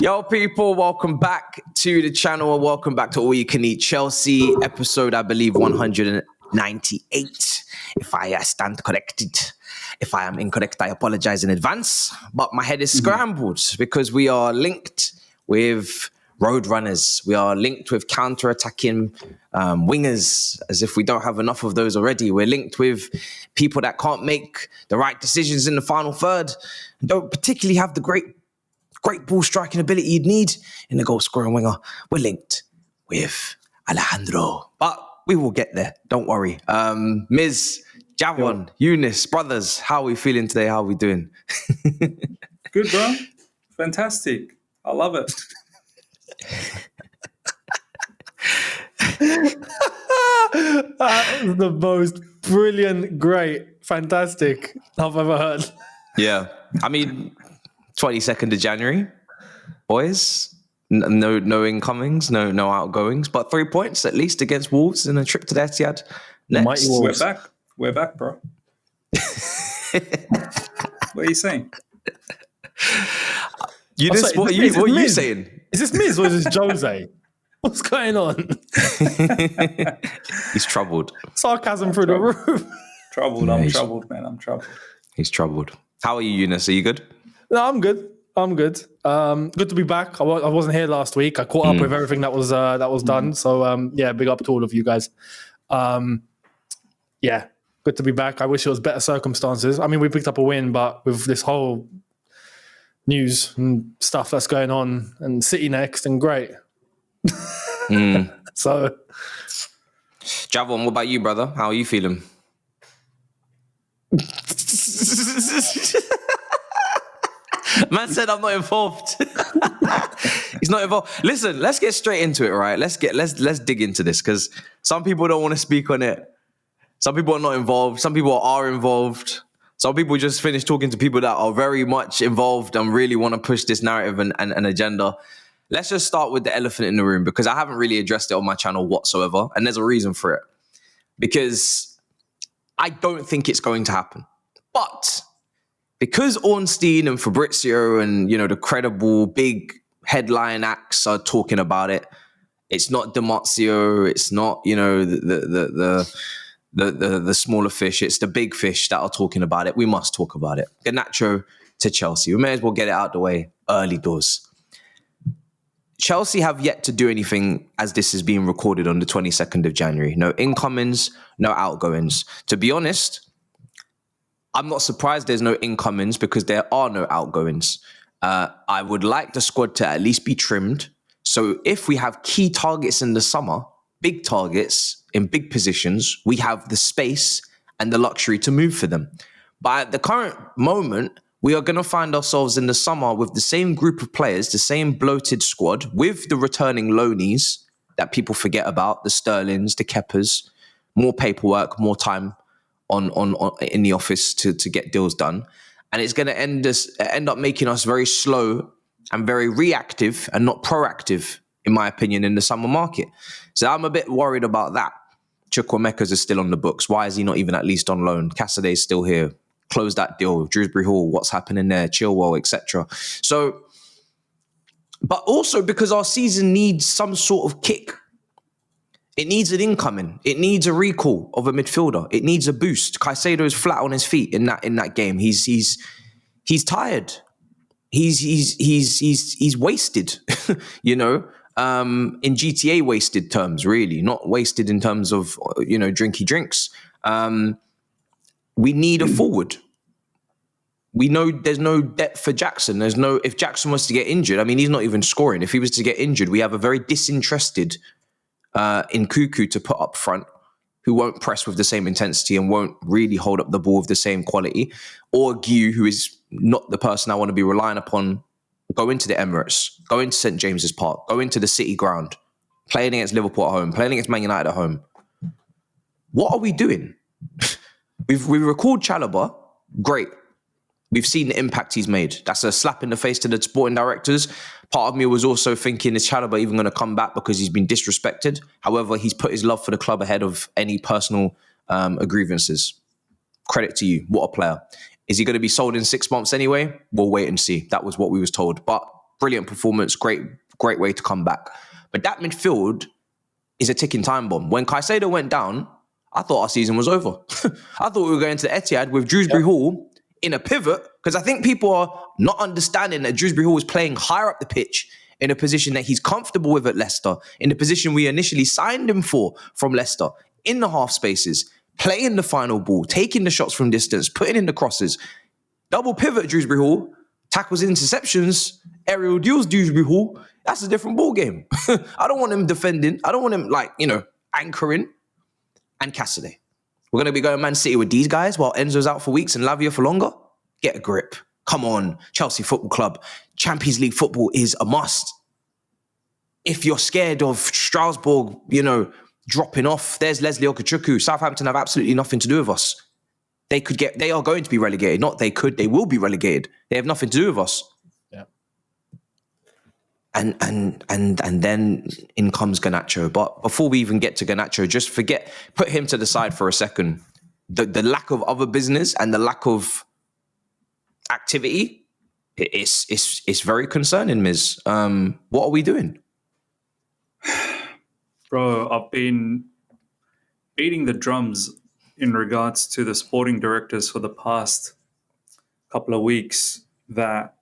Yo, people, welcome back to the channel and welcome back to All You Can Eat Chelsea, episode, I believe, 198. If I stand corrected. If I am incorrect, I apologize in advance. But my head is scrambled because we are linked with road runners. We are linked with counter-attacking wingers, as if we don't have enough of those already. We're linked with people that can't make the right decisions in the final third and don't particularly have the great ball striking ability you'd need in a goal scoring winger. We're linked with Alejandro, but we will get there. Don't worry. Ms. Javon, Younes, brothers, how are we feeling today? How are we doing? Good, bro. Fantastic. I love it. That was the most brilliant, great, fantastic I've ever heard. Yeah. I mean, 22nd of January, boys. No incomings, no outgoings, but 3 points at least against Wolves in a trip to the Etihad. Next. We're back, bro. What are you saying? What are you saying? Is this Miz or is this Jose? What's going on? He's troubled. Sarcasm through the roof. Troubled. I'm troubled, man. I'm troubled. He's troubled. How are you, Younes? Are you good? No, I'm good. Good to be back. I wasn't here last week. I caught up with everything that was done. So big up to all of you guys. Good to be back. I wish it was better circumstances. I mean, we picked up a win, but with this whole news and stuff that's going on, and City next, and great. So, Javon, what about you, brother? How are you feeling? Man said I'm not involved. He's not involved. Listen, let's get straight into it, right? Let's dig into this because some people don't want to speak on it. Some people are not involved. Some people are involved. Some people just finished talking to people that are very much involved and really want to push this narrative and agenda. Let's just start with the elephant in the room because I haven't really addressed it on my channel whatsoever. And there's a reason for it. Because I don't think it's going to happen. But because Ornstein and Fabrizio and, the credible big headline acts are talking about it, it's not Demazio, it's not, the smaller fish, it's the big fish that are talking about it. We must talk about it. Garnacho to Chelsea. We may as well get it out the way early doors. Chelsea have yet to do anything as this is being recorded on the 22nd of January. No incomings, no outgoings. To be honest, I'm not surprised there's no incomings because there are no outgoings. I would like the squad to at least be trimmed. So if we have key targets in the summer, big targets in big positions, we have the space and the luxury to move for them. But at the current moment, we are going to find ourselves in the summer with the same group of players, the same bloated squad, with the returning loanies that people forget about, the Sterlings, the Keppers, more paperwork, more time on in the office to get deals done. And it's going to end up making us very slow and very reactive and not proactive, in my opinion, in the summer market. So I'm a bit worried about that. Chukwuemeka's is still on the books. Why is he not even at least on loan? Cassaday's still here. Close that deal. Dewsbury Hall, what's happening there? Chilwell, etc. So, but also because our season needs some sort of kick. It needs an incoming. It needs a recall of a midfielder. It needs a boost. Caicedo is flat on his feet in that game. He's tired. He's wasted. In GTA wasted terms, really, not wasted in terms of drinky drinks. We need a forward. We know there's no depth for Jackson. If Jackson was to get injured, I mean, he's not even scoring. If he was to get injured, we have a very disinterested in Cuckoo to put up front, who won't press with the same intensity and won't really hold up the ball with the same quality, or Guy, who is not the person I want to be relying upon. Go into the Emirates, go into St. James's Park, go into the City ground, playing against Liverpool at home, playing against Man United at home. What are we doing? We've recalled Chalobah, great. We've seen the impact he's made. That's a slap in the face to the sporting directors. Part of me was also thinking, is Chalobah even going to come back because he's been disrespected? However, he's put his love for the club ahead of any personal grievances. Credit to you. What a player. Is he going to be sold in 6 months anyway? We'll wait and see. That was what we was told. But brilliant performance, great way to come back. But that midfield is a ticking time bomb. When Caicedo went down, I thought our season was over. I thought we were going to the Etihad with Dewsbury Hall in a pivot, because I think people are not understanding that Dewsbury Hall is playing higher up the pitch in a position that he's comfortable with at Leicester, in the position we initially signed him for from Leicester, in the half spaces, playing the final ball, taking the shots from distance, putting in the crosses. Double pivot Dewsbury Hall, tackles, interceptions, aerial duels Dewsbury Hall. That's a different ball game. I don't want him defending. I don't want him anchoring. And Cassidy. We're going to be going Man City with these guys while Enzo's out for weeks and Lavia for longer? Get a grip. Come on, Chelsea Football Club. Champions League football is a must. If you're scared of Strasbourg, dropping off, there's Leslie Okachuku. Southampton have absolutely nothing to do with us. They are going to be relegated. Not they could, they will be relegated. They have nothing to do with us. Yeah. And then in comes Garnacho. But before we even get to Garnacho, just put him to the side for a second. The lack of other business and the lack of activity, it's very concerning, Miz. What are we doing? Bro, I've been beating the drums in regards to the sporting directors for the past couple of weeks that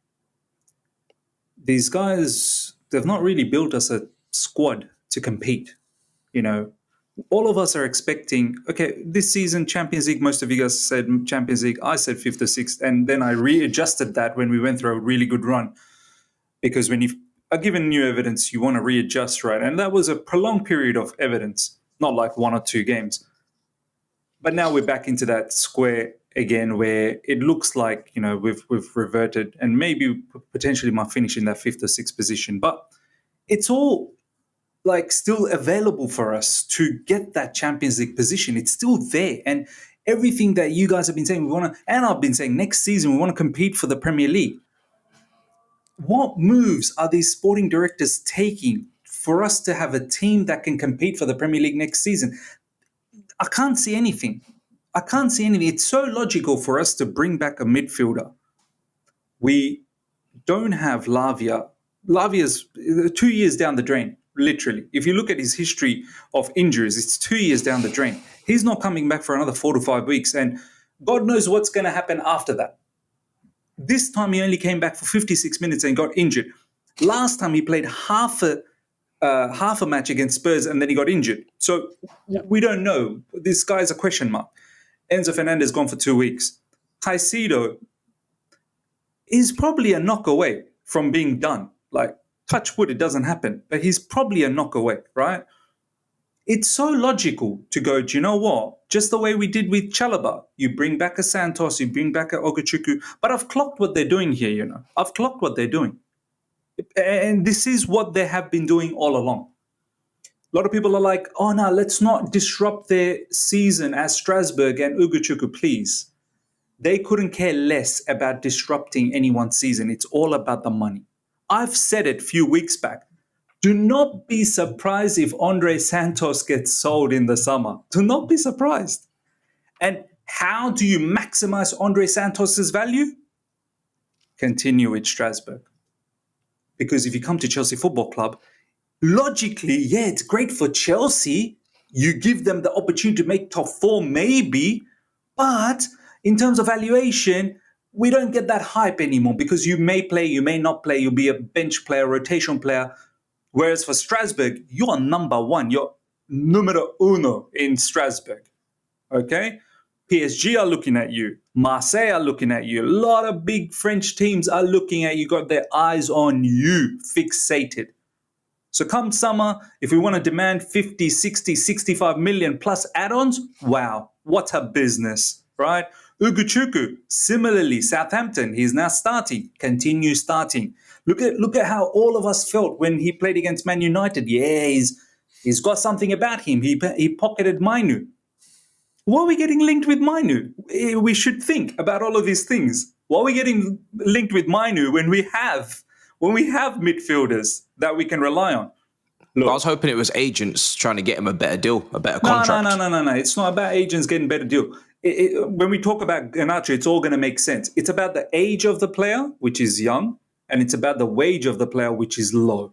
these guys, they've not really built us a squad to compete. All of us are expecting, okay, this season, Champions League, most of you guys said Champions League, I said 5th or 6th, and then I readjusted that when we went through a really good run. Because when you've given new evidence, you want to readjust, right? And that was a prolonged period of evidence, not like 1 or 2 games. But now we're back into that square again where it looks like, we've reverted and maybe potentially might finish in that 5th or 6th position. But it's all still available for us to get that Champions League position. It's still there. And everything that you guys have been saying, and I've been saying next season, we want to compete for the Premier League. What moves are these sporting directors taking for us to have a team that can compete for the Premier League next season? I can't see anything. It's so logical for us to bring back a midfielder. We don't have Lavia. Lavia's 2 years down the drain, literally. If you look at his history of injuries, it's 2 years down the drain. He's not coming back for another 4 to 5 weeks, and God knows what's going to happen after that. This time he only came back for 56 minutes and got injured. Last time he played half a match against Spurs and then he got injured. So we don't know. This guy's a question mark. Enzo Fernandez gone for 2 weeks. Caicedo is probably a knock away from being done. Touch wood, it doesn't happen. But he's probably a knock away, right? It's so logical to go, do you know what? Just the way we did with Chalobah. You bring back a Santos, you bring back a Ogachuku. But I've clocked what they're doing here, I've clocked what they're doing. And this is what they have been doing all along. A lot of people are like, oh, no, let's not disrupt their season as Strasbourg and Ogachuku, please. They couldn't care less about disrupting anyone's season. It's all about the money. I've said it a few weeks back. Do not be surprised if Andre Santos gets sold in the summer. Do not be surprised. And how do you maximize Andre Santos's value? Continue with Strasbourg. Because if you come to Chelsea Football Club, logically, yeah, it's great for Chelsea. You give them the opportunity to make top 4 maybe, but in terms of valuation, we don't get that hype anymore because you may play, you may not play, you'll be a bench player, rotation player. Whereas for Strasbourg, you're number 1. You're numero uno in Strasbourg. Okay? PSG are looking at you. Marseille are looking at you. A lot of big French teams are looking at you, got their eyes on you, fixated. So come summer, if we want to demand 50, 60, 65 million plus add-ons, wow, what a business, right? Uguchuku, similarly, Southampton, he's now starting, continue starting. Look at how all of us felt when he played against Man United. Yeah, he's got something about him. He pocketed Mainu. Why are we getting linked with Mainu? We should think about all of these things. Why are we getting linked with Mainu when we have midfielders that we can rely on? Look, I was hoping it was agents trying to get him a better deal, a better contract. No. It's not about agents getting a better deal. When we talk about Garnacho, it's all going to make sense. It's about the age of the player, which is young, and it's about the wage of the player, which is low.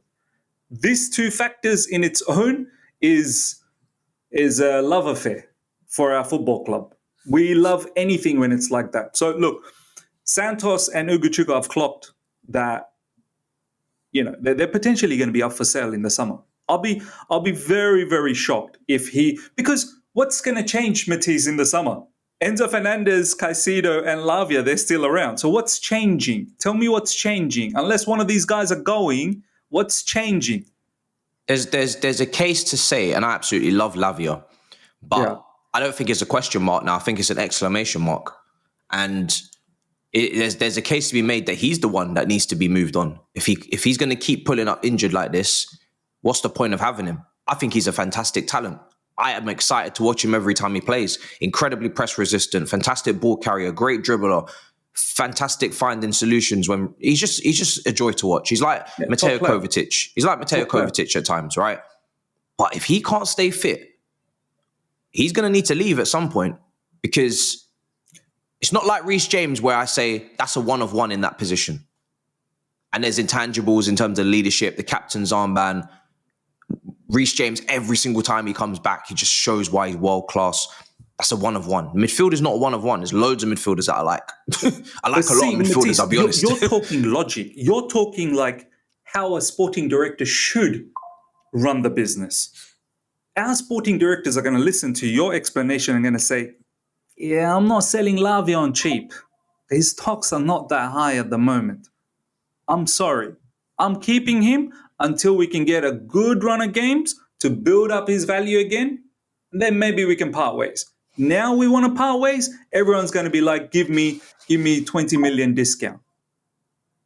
These two factors in its own is a love affair for our football club. We love anything when it's like that. So look, Santos and Ugochukwu have clocked that, they're potentially going to be up for sale in the summer. I'll be very, very shocked because what's going to change, Matisse, in the summer? Enzo Fernandez, Caicedo, and Lavia, they're still around. So what's changing? Tell me what's changing. Unless one of these guys are going, what's changing? There's a case to say, and I absolutely love Lavia, but I don't think it's a question mark now. I think it's an exclamation mark. And there's a case to be made that he's the one that needs to be moved on. If he's going to keep pulling up injured like this, what's the point of having him? I think he's a fantastic talent. I am excited to watch him every time he plays. Incredibly press resistant, fantastic ball carrier, great dribbler, fantastic finding solutions. When he's just a joy to watch. He's like Mateo Kovacic. He's like Mateo Kovacic at times, right? But if he can't stay fit, he's going to need to leave at some point, because it's not like Reece James where I say that's a one of one in that position. And there's intangibles in terms of leadership, the captain's armband. Reece James, every single time he comes back, he just shows why he's world-class. That's a one of one. Midfield is not a one of one. There's loads of midfielders that I like. I like a lot of midfielders, Matisse, I'll be honest. You're talking logic. You're talking like how a sporting director should run the business. Our sporting directors are going to listen to your explanation and going to say, yeah, I'm not selling Lavia on cheap. His stocks are not that high at the moment. I'm sorry. I'm keeping him until we can get a good run of games to build up his value again. And then maybe we can part ways. Now we want to part ways. Everyone's going to be like, give me 20 million discount.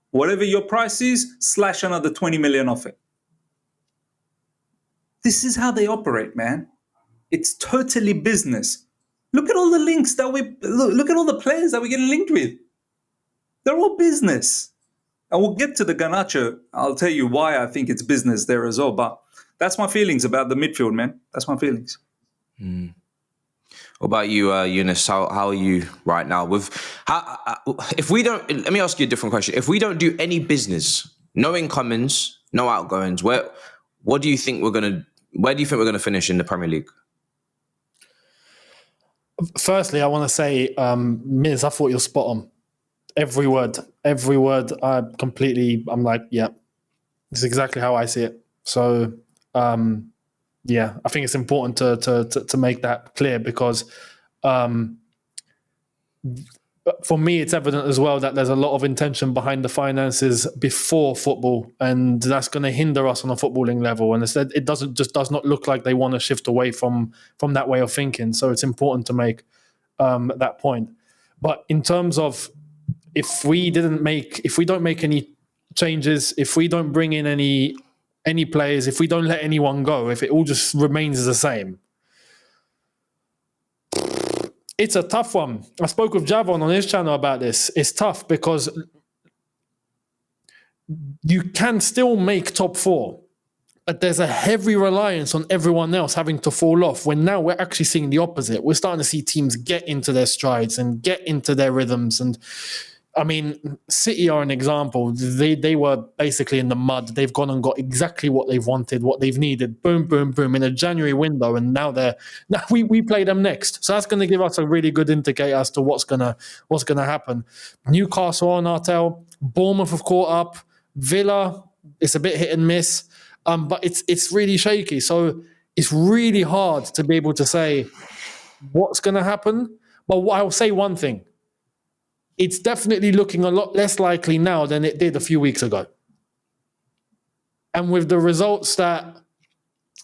Whatever your price is, slash another 20 million off it. This is how they operate, man. It's totally business. Look at all the links look at all the players that we're getting linked with. They're all business. And we'll get to the Garnacho. I'll tell you why I think it's business there as well. But that's my feelings about the midfield, man. That's my feelings. What about you, Younes? How are you right now? If we don't, let me ask you a different question. If we don't do any business, no incomings, no outgoings, where do you think we're gonna finish in the Premier League? Firstly, I want to say, Miz, I thought you're spot on. Every word. I'm like, yeah, it's exactly how I see it. So, yeah, I think it's important to make that clear, because for me, it's evident as well that there's a lot of intention behind the finances before football, and that's going to hinder us on a footballing level. And instead, it does not look like they want to shift away from that way of thinking. So it's important to make that point. But in terms of if we don't make any changes, if we don't bring in any players, if we don't let anyone go, if it all just remains the same, it's a tough one. I spoke with Javon on his channel about this. It's tough because you can still make top four, but there's a heavy reliance on everyone else having to fall off, when now we're actually seeing the opposite. We're starting to see teams get into their strides and get into their rhythms. And I mean, City are an example. They were basically in the mud. They've gone and got exactly what they've wanted, what they've needed. Boom, boom, boom, in a January window, and now we play them next. So that's going to give us a really good indicator as to what's gonna happen. Newcastle on our tail. Bournemouth have caught up. Villa, it's a bit hit and miss, but it's really shaky. So it's really hard to be able to say what's going to happen. But I'll say one thing. It's definitely looking a lot less likely now than it did a few weeks ago. And with the results that,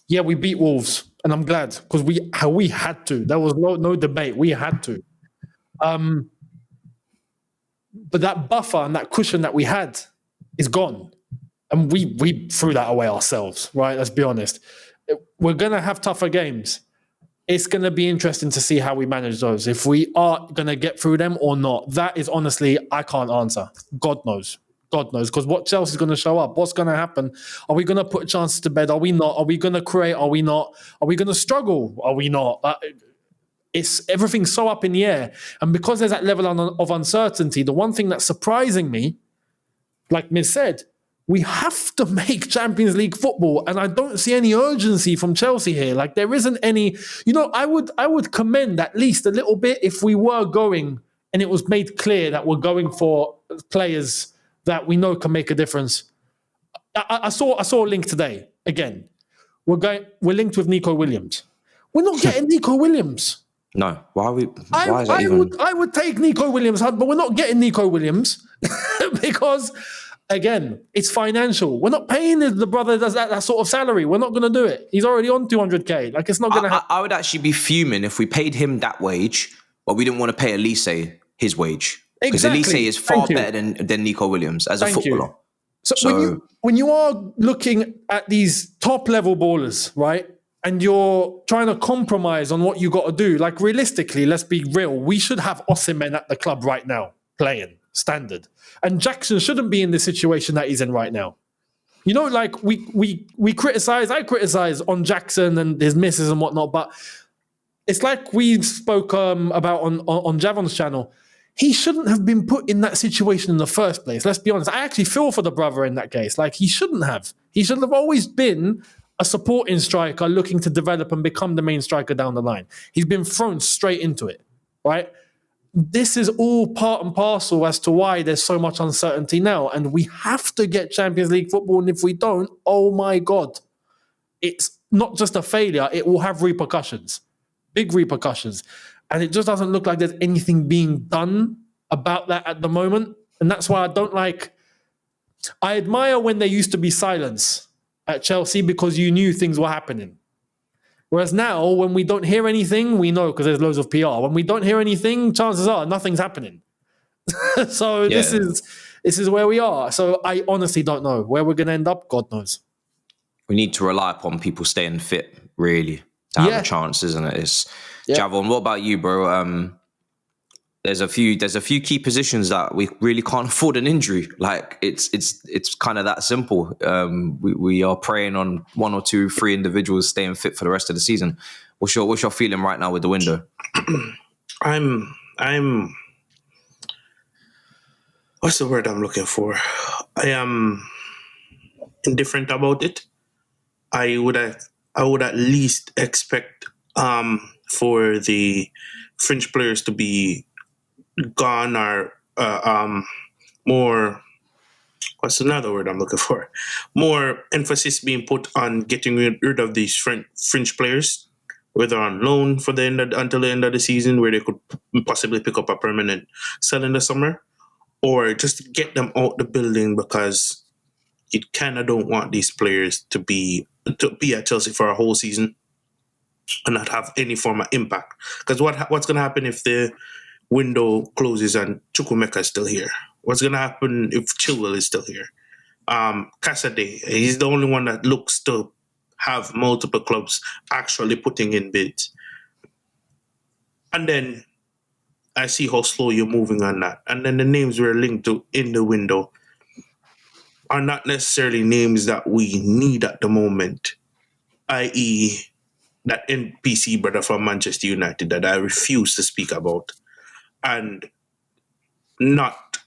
yeah, we beat Wolves, and I'm glad, because we had to. There was no debate. We had to. But that buffer and that cushion that we had is gone. And we threw that away ourselves, right? Let's be honest. We're going to have tougher games. It's going to be interesting to see how we manage those. If we are going to get through them or not, that is honestly, I can't answer. God knows. Because what Chelsea's going to show up? What's going to happen? Are we going to put chances to bed? Are we not? Are we going to create? Are we not? Are we going to struggle? Are we not? Everything's so up in the air. And because there's that level of uncertainty, the one thing that's surprising me like Miz said, we have to make Champions League football, and I don't see any urgency from Chelsea here. Like there isn't any, I would commend at least a little bit if we were going and it was made clear that we're going for players that we know can make a difference. I saw a link today again. We're linked with Nico Williams. We're not getting Nico Williams. No, why is that even? I would take Nico Williams, but we're not getting Nico Williams because, again, it's financial. We're not paying the brother that does that sort of salary. We're not going to do it. He's already on 200k. Like it's not going to happen. I would actually be fuming if we paid him that wage, but we didn't want to pay Elise his wage because Elise is far better than Nico Williams as a footballer. So when you are looking at these top level ballers, right? And you're trying to compromise on what you got to do. Like realistically, let's be real. We should have Osimhen at the club right now playing standard, and Jackson shouldn't be in the situation that he's in right now. Like we criticize. I criticize on Jackson and his misses and whatnot, but it's like we spoke about on Javon's channel. He shouldn't have been put in that situation in the first place. Let's be honest. I actually feel for the brother in that case. Like he shouldn't have. He should have always been a supporting striker looking to develop and become the main striker down the line. He's been thrown straight into it, right? This is all part and parcel as to why there's so much uncertainty now. And we have to get Champions League football. And if we don't, oh my God, it's not just a failure. It will have repercussions, big repercussions. And it just doesn't look like there's anything being done about that at the moment. And that's why I admire when there used to be silence at Chelsea because you knew things were happening. Whereas now, when we don't hear anything, we know because there's loads of PR. When we don't hear anything, chances are nothing's happening. So this is where we are. So I honestly don't know where we're going to end up. God knows. We need to rely upon people staying fit, really, to have a chance, isn't it? Javon, what about you, bro? There's a few key positions that we really can't afford an injury. Like it's kind of that simple. We are preying on 1 or 2, 3 individuals staying fit for the rest of the season. What's your feeling right now with the window? I'm what's the word I'm looking for? I am indifferent about it. I would at least expect for the French players to be gone or more, what's another word I'm looking for? More emphasis being put on getting rid of these French players, whether on loan for until the end of the season, where they could possibly pick up a permanent sell in the summer, or just get them out the building because you kind of don't want these players to be at Chelsea for a whole season and not have any form of impact. Because what's going to happen if the window closes and Chukwuemeka is still here? What's going to happen if Chilwell is still here? Casadei, he's the only one that looks to have multiple clubs actually putting in bids. And then I see how slow you're moving on that. And then the names we're linked to in the window are not necessarily names that we need at the moment, i.e., that NPC brother from Manchester United that I refuse to speak about, and not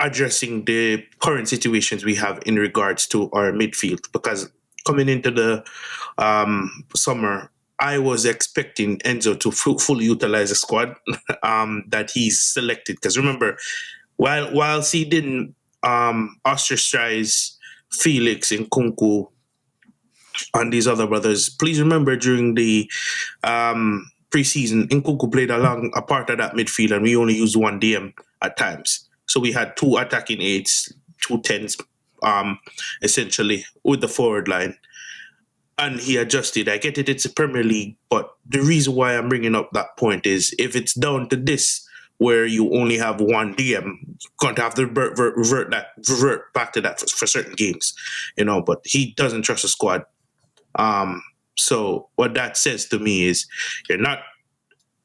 addressing the current situations we have in regards to our midfield. Because coming into the summer, I was expecting Enzo to fully utilize the squad that he's selected. Because remember, whilst he didn't ostracize Felix and Kunku and these other brothers, please remember during the preseason, Nkunku played a part of that midfield, and we only used one DM at times. So we had 2 attacking 8s, 2 10s, essentially, with the forward line. And he adjusted. I get it, it's a Premier League, but the reason why I'm bringing up that point is if it's down to this, where you only have one DM, you're going to have to revert back to that for certain games, but he doesn't trust the squad. So what that says to me is you're not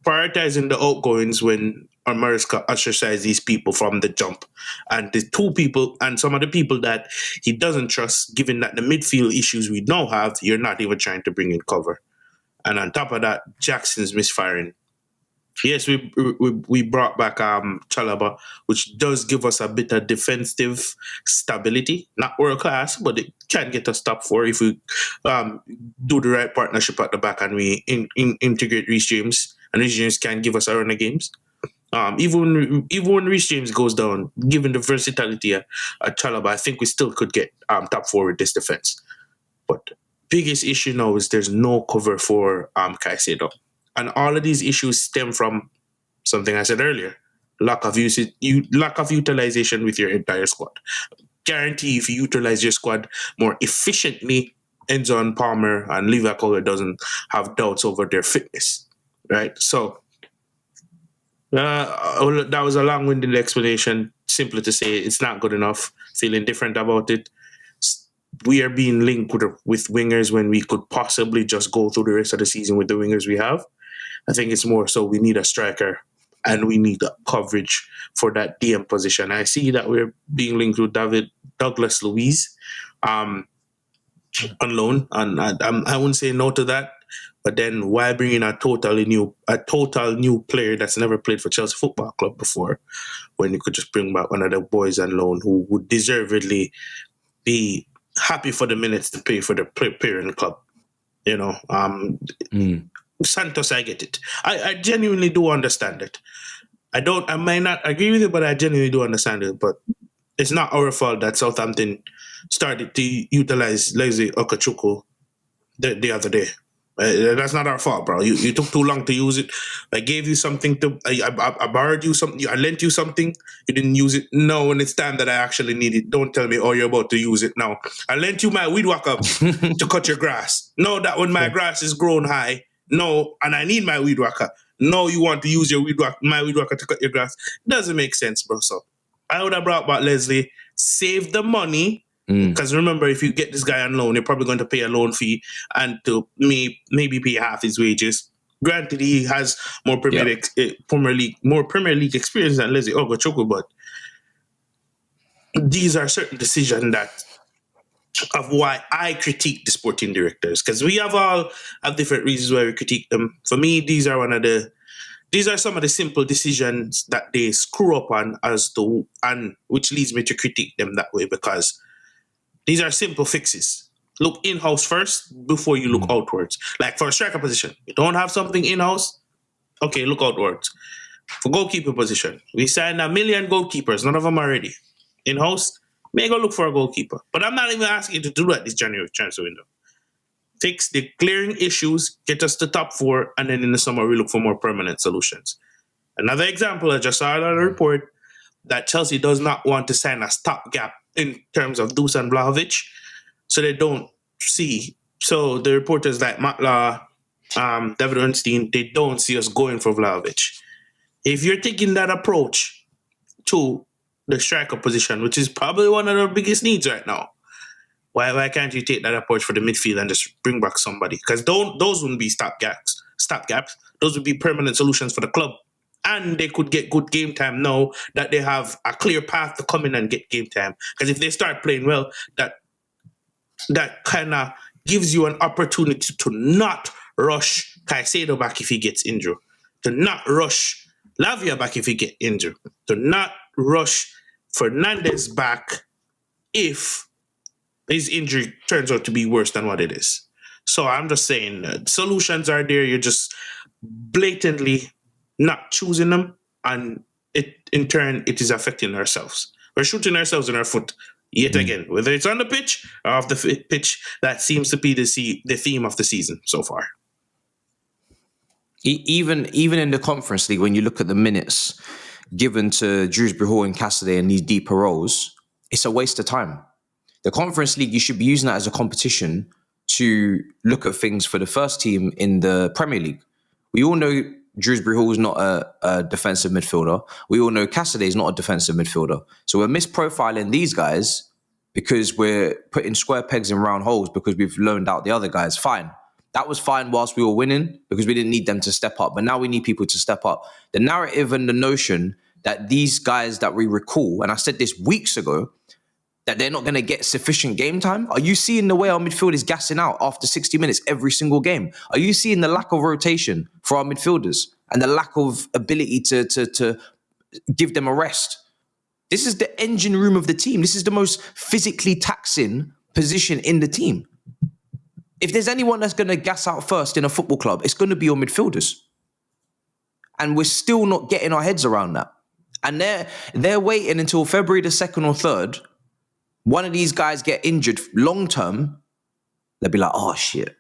prioritizing the outgoings when Maresca ostracized these people from the jump. And the 2 people and some of the people that he doesn't trust, given that the midfield issues we now have, you're not even trying to bring in cover. And on top of that, Jackson's misfiring. Yes, we brought back Chalaba, which does give us a bit of defensive stability. Not world class, but it can get us top four if we do the right partnership at the back and we integrate Reece James, and Reece James can give us a run of games. Even when Reece James goes down, given the versatility at Chalaba, I think we still could get top four with this defense. But biggest issue now is there's no cover for Caicedo. And all of these issues stem from something I said earlier: lack of utilization with your entire squad. Guarantee if you utilize your squad more efficiently, Enzo and Palmer and Liverpool doesn't have doubts over their fitness, right? So that was a long-winded explanation. Simply to say it's not good enough. Feeling different about it. We are being linked with wingers when we could possibly just go through the rest of the season with the wingers we have. I think it's more so we need a striker and we need coverage for that DM position. I see that we're being linked with Douglas Luiz on loan, and I wouldn't say no to that. But then why bring in a total new player that's never played for Chelsea Football Club before, when you could just bring back one of the boys on loan who would deservedly be happy for the minutes to pay for the player in the club? You know, Santos, I get it. I genuinely do understand it. I might not agree with it, but I genuinely do understand it. But it's not our fault that Southampton started to utilize Leslie Okachukwu the other day. That's not our fault, bro. You took too long to use it. I gave you something I borrowed you something. I lent you something. You didn't use it. No, when it's time that I actually need it, don't tell me, oh, you're about to use it now. I lent you my weed whacker to cut your grass. No, that when my grass is grown high. No, and I need my weed whacker. No, you want to use my weed whacker to cut your grass. Doesn't make sense, bro. So I would have brought back Leslie, save the money. Because remember, if you get this guy on loan, you're probably going to pay a loan fee and to maybe pay half his wages. Granted, he has more Premier League experience than Leslie Ogochukwu, but these are certain decisions of why I critique the sporting directors. Because we all have different reasons why we critique them. For me, these are some of the simple decisions that they screw up on and which leads me to critique them that way, because these are simple fixes. Look in-house first before you look outwards. Like for a striker position, you don't have something in-house, okay, look outwards. For goalkeeper position, we signed 1 million goalkeepers. None of them are ready. In-house, may go look for a goalkeeper. But I'm not even asking you to do that this January transfer window. Fix the glaring issues, get us to top 4, and then in the summer we look for more permanent solutions. Another example, I just saw on a report that Chelsea does not want to sign a stopgap in terms of Dusan Vlahovic, so they don't see. So the reporters like Matt Law, David Ornstein, they don't see us going for Vlahovic. If you're taking that approach to the striker position, which is probably one of the biggest needs right now, why can't you take that approach for the midfield and just bring back somebody? Because those wouldn't be stopgaps. Those would be permanent solutions for the club. And they could get good game time now that they have a clear path to come in and get game time. Because if they start playing well, that kind of gives you an opportunity to not rush Caicedo back if he gets injured, to not rush Lavia back if he gets injured, to not rush Fernandez back if his injury turns out to be worse than what it is. So I'm just saying, solutions are there. You're just blatantly not choosing them, and in turn it is affecting ourselves. We're shooting ourselves in our foot yet again, whether it's on the pitch or off the pitch. That seems to be the theme of the season so far. Even in the Conference League, when you look at the minutes given to Dewsbury Hall and Cassidy in these deeper roles, it's a waste of time. The Conference League, you should be using that as a competition to look at things for the first team in the Premier League. We all know Dewsbury Hall is not a defensive midfielder. We all know Cassidy is not a defensive midfielder. So we're misprofiling these guys because we're putting square pegs in round holes because we've loaned out the other guys. Fine. That was fine whilst we were winning because we didn't need them to step up. But now we need people to step up. The narrative and the notion that these guys that we recall, and I said this weeks ago, That they're not going to get sufficient game time? Are you seeing the way our midfield is gassing out after 60 minutes every single game? Are you seeing the lack of rotation for our midfielders and the lack of ability to give them a rest? This is the engine room of the team. This is the most physically taxing position in the team. If there's anyone that's going to gas out first in a football club, it's going to be your midfielders. And we're still not getting our heads around that. And they're waiting until February the 2nd or 3rd. One of these guys get injured long term, they'll be like, oh shit,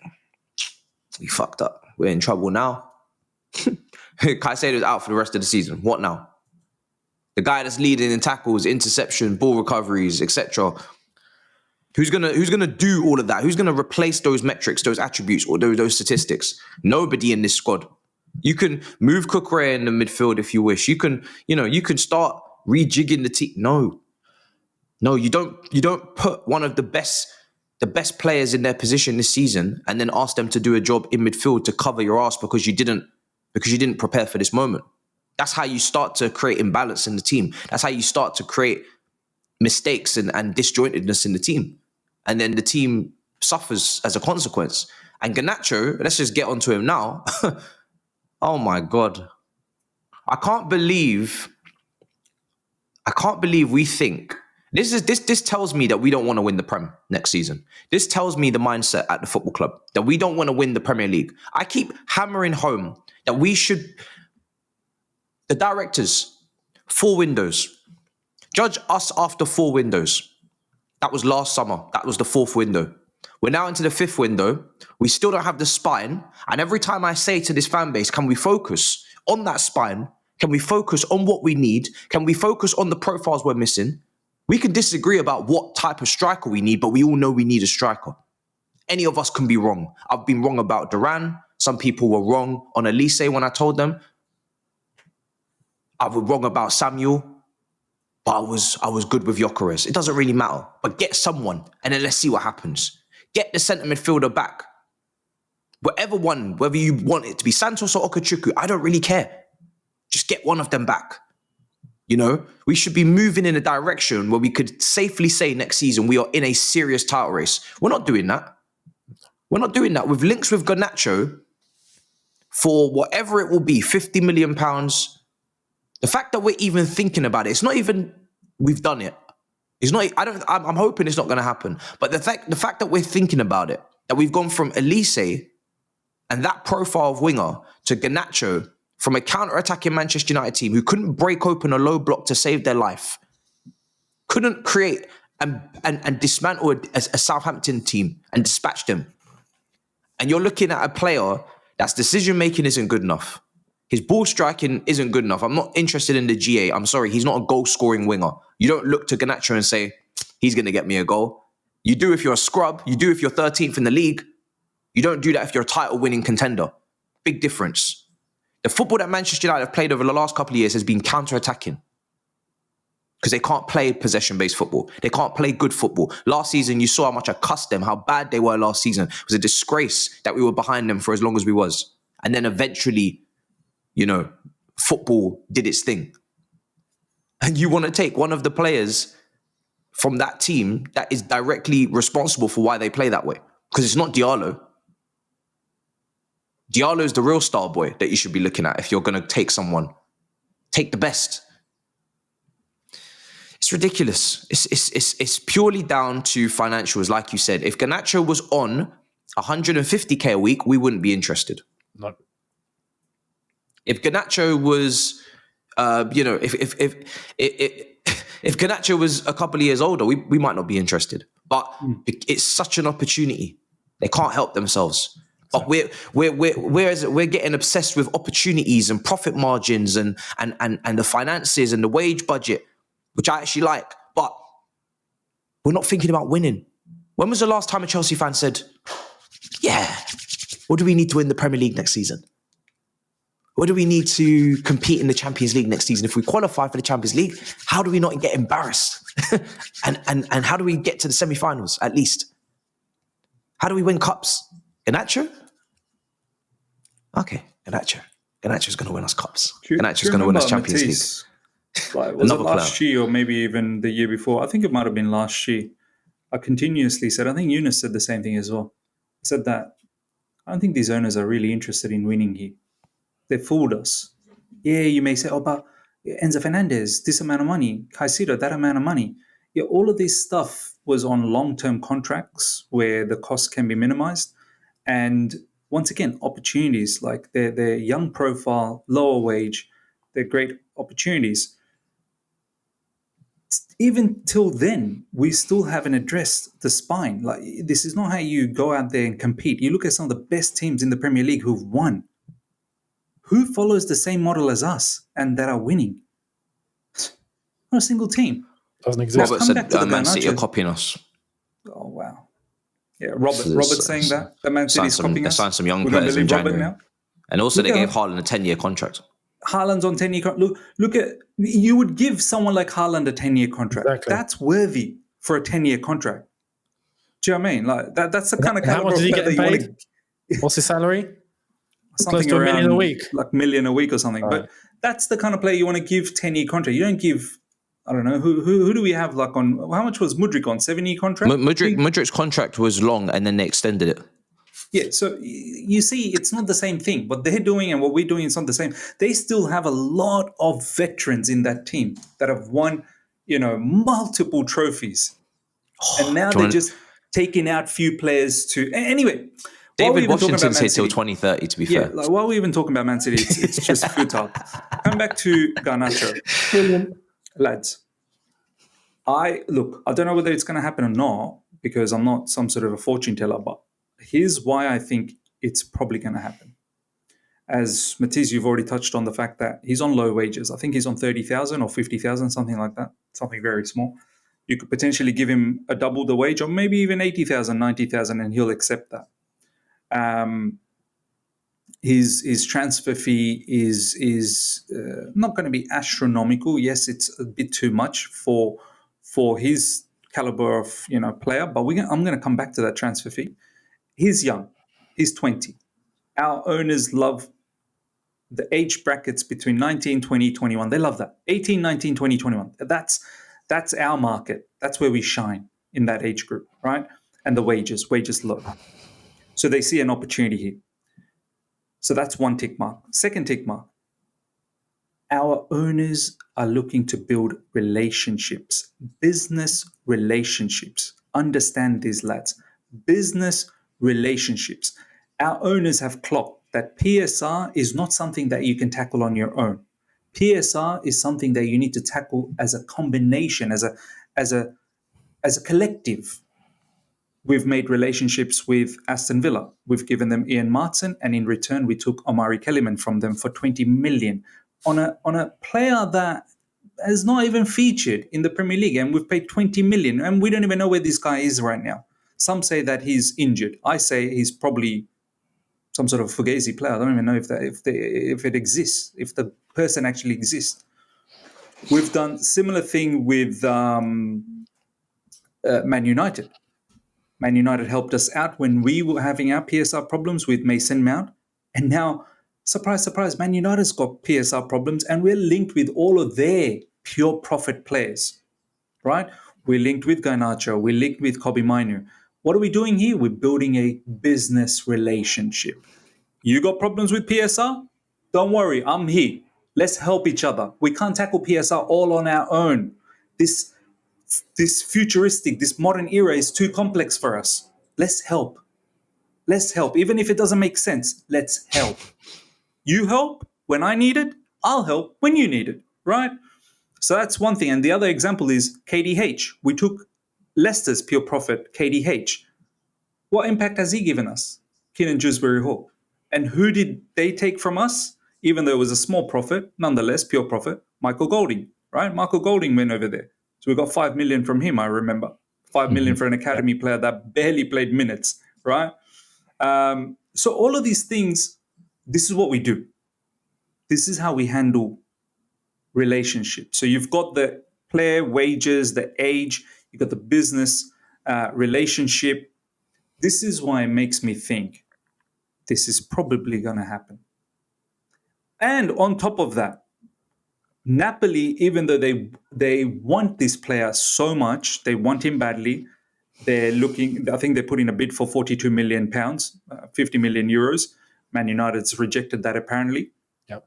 we fucked up. We're in trouble now. Caicedo's out for the rest of the season. What now? The guy that's leading in tackles, interception, ball recoveries, etc. Who's gonna do all of that? Who's gonna replace those metrics, those attributes, or those statistics? Nobody in this squad. You can move Cucurella in the midfield if you wish. You can start rejigging the team. No, you don't put one of the best players in their position this season and then ask them to do a job in midfield to cover your ass because you didn't prepare for this moment. That's how you start to create imbalance in the team. That's how you start to create mistakes and disjointedness in the team. And then the team suffers as a consequence. And Garnacho, let's just get onto him now. Oh my God. I can't believe we think this tells me that we don't want to win the Prem next season. This tells me the mindset at the football club that we don't want to win the Premier League. I keep hammering home that we should, the directors, 4 windows. Judge us after 4 windows. That was last summer. That was the 4th window. We're now into the 5th window. We still don't have the spine. And every time I say to this fan base, can we focus on that spine? Can we focus on what we need? Can we focus on the profiles we're missing? We can disagree about what type of striker we need, but we all know we need a striker. Any of us can be wrong. I've been wrong about Duran. Some people were wrong on Elise when I told them. I was wrong about Samuel, but I was good with Gyökeres. It doesn't really matter. But get someone, and then let's see what happens. Get the centre midfielder back. Whatever one, whether you want it to be Santos or Okechukwu, I don't really care. Just get one of them back. You know, we should be moving in a direction where we could safely say next season we are in a serious title race. We're not doing that. We're not doing that. With links with Garnacho for whatever it will be, £50 million. The fact that we're even thinking about it, it's not even we've done it. It's not. I'm hoping it's not going to happen. But the fact that we're thinking about it, that we've gone from Elise and that profile of winger to Garnacho, from a counter-attacking Manchester United team who couldn't break open a low block to save their life, couldn't create and dismantle a Southampton team and dispatch them. And you're looking at a player that's decision-making isn't good enough. His ball striking isn't good enough. I'm not interested in the GA. I'm sorry, he's not a goal-scoring winger. You don't look to Garnacho and say, he's going to get me a goal. You do if you're a scrub. You do if you're 13th in the league. You don't do that if you're a title-winning contender. Big difference. The football that Manchester United have played over the last couple of years has been counter-attacking because they can't play possession-based football. They can't play good football. Last season, you saw how much I cussed them, how bad they were last season. It was a disgrace that we were behind them for as long as we was. And then eventually, you know, football did its thing. And you want to take one of the players from that team that is directly responsible for why they play that way. Because it's not Diallo. Diallo is the real star boy that you should be looking at if you're going to take someone. Take the best. It's ridiculous. It's purely down to financials, like you said. If Garnacho was on 150k a week, we wouldn't be interested. No. If Garnacho was, if Garnacho was a couple of years older, we might not be interested. But it's such an opportunity. They can't help themselves. But we're getting obsessed with opportunities and profit margins and the finances and the wage budget, which I actually like. But we're not thinking about winning. When was the last time a Chelsea fan said, yeah, what do we need to win the Premier League next season? What do we need to compete in the Champions League next season? If we qualify for the Champions League, how do we not get embarrassed? and how do we get to the semi-finals at least? How do we win cups? Garnacho? Okay, Garnacho's going to win us cups. Garnacho's going to win us Champions League. Like, was it Another last player. year or maybe even the year before? I think it might have been last year. I continuously said, I think Younes said the same thing as well. He said that I don't think these owners are really interested in winning here. They fooled us. Yeah, you may say, oh, but Enzo Fernandez, this amount of money, Caicedo, that amount of money. Yeah, all of this stuff was on long-term contracts where the cost can be minimized. And once again, opportunities, like they're young profile, lower wage, they're great opportunities. Even till then, we still haven't addressed the spine. Like, this is not how you go out there and compete. You look at some of the best teams in the Premier League who've won. Who follows the same model as us and that are winning? Not a single team. Doesn't Now, exist. Robert come said back to the Man City are Garnacho. copying us. Oh, wow. Yeah, Robert saying that Man City is copying They us. signed some young We don't players in believe Robert January. now. And also Look they at gave Haaland a 10-year contract. Haaland's on 10-year contract. Look at, you would give someone like Haaland a 10-year contract. Exactly. That's worthy for a 10-year contract. Do you know what I mean? Like that's the kind of And how caliber much of is he player that getting you want paid? to. What's his salary? Something to $1 around million a week. like $1 million a week or something. Right. But that's the kind of player you want to give 10-year contract. You don't give, I don't know, who do we have like on, how much was Mudryk on? 7-year contract? Mudryk's contract was long and then they extended it. Yeah, so you see, it's not the same thing. What they're doing and what we're doing is not the same. They still have a lot of veterans in that team that have won, multiple trophies. And now Do you they're want- just taking out few players to... Anyway, while we're David even talking about Washington's Man here till City, 2030, to be yeah, fair. like while we're even talking about Man City, it's just futile. Come back to Garnacho. Brilliant. Lads, I don't know whether it's going to happen or not, because I'm not some sort of a fortune teller, but here's why I think it's probably going to happen. As Matisse, you've already touched on the fact that he's on low wages. I think he's on 30,000 or 50,000, something like that, something very small. You could potentially give him a double the wage, or maybe even 80,000, 90,000, and he'll accept that. His transfer fee is not going to be astronomical. Yes, it's a bit too much for his caliber of player, but I'm going to come back to that transfer fee. He's young. He's 20. Our owners love the age brackets between 19, 20, 21. They love that. 18, 19, 20, 21. That's our market. That's where we shine in that age group, right? And the wages low. So they see an opportunity here. So that's one tick mark. Second tick mark. Our owners are looking to build relationships, business relationships. Understand these, lads. Business relationships. Our owners have clocked that PSR is not something that you can tackle on your own. PSR is something that you need to tackle as a combination, as a collective. We've made relationships with Aston Villa. We've given them Ian Martin, and in return, we took Omari Kellyman from them for 20 million on a player that has not even featured in the Premier League, and we've paid 20 million, and we don't even know where this guy is right now. Some say that he's injured. I say he's probably some sort of fugazi player. I don't even know if it exists, if the person actually exists. We've done similar thing with Man United. Man United helped us out when we were having our PSR problems with Mason Mount. And now, surprise, surprise, Man United's got PSR problems, and we're linked with all of their pure profit players, right? We're linked with Garnacho. We're linked with Kobe Minu. What are we doing here? We're building a business relationship. You got problems with PSR? Don't worry, I'm here. Let's help each other. We can't tackle PSR all on our own. This futuristic, this modern era is too complex for us. Let's help. Let's help. Even if it doesn't make sense, let's help. You help when I need it, I'll help when you need it, right? So that's one thing. And the other example is KDH. We took Leicester's pure profit, KDH. What impact has he given us? Keenan Dewsbury Hall. And who did they take from us? Even though it was a small profit, nonetheless, pure profit, Michael Golding, right? Michael Golding went over there. So we got 5 million from him, I remember. 5 million for an academy player that barely played minutes, right? So all of these things, this is what we do. This is how we handle relationships. So you've got the player wages, the age, you've got the business relationship. This is why it makes me think this is probably going to happen. And on top of that, Napoli, even though they want this player so much, they want him badly. They're looking. I think they put in a bid for 42 million pounds, 50 million euros. Man United's rejected that apparently. Yep.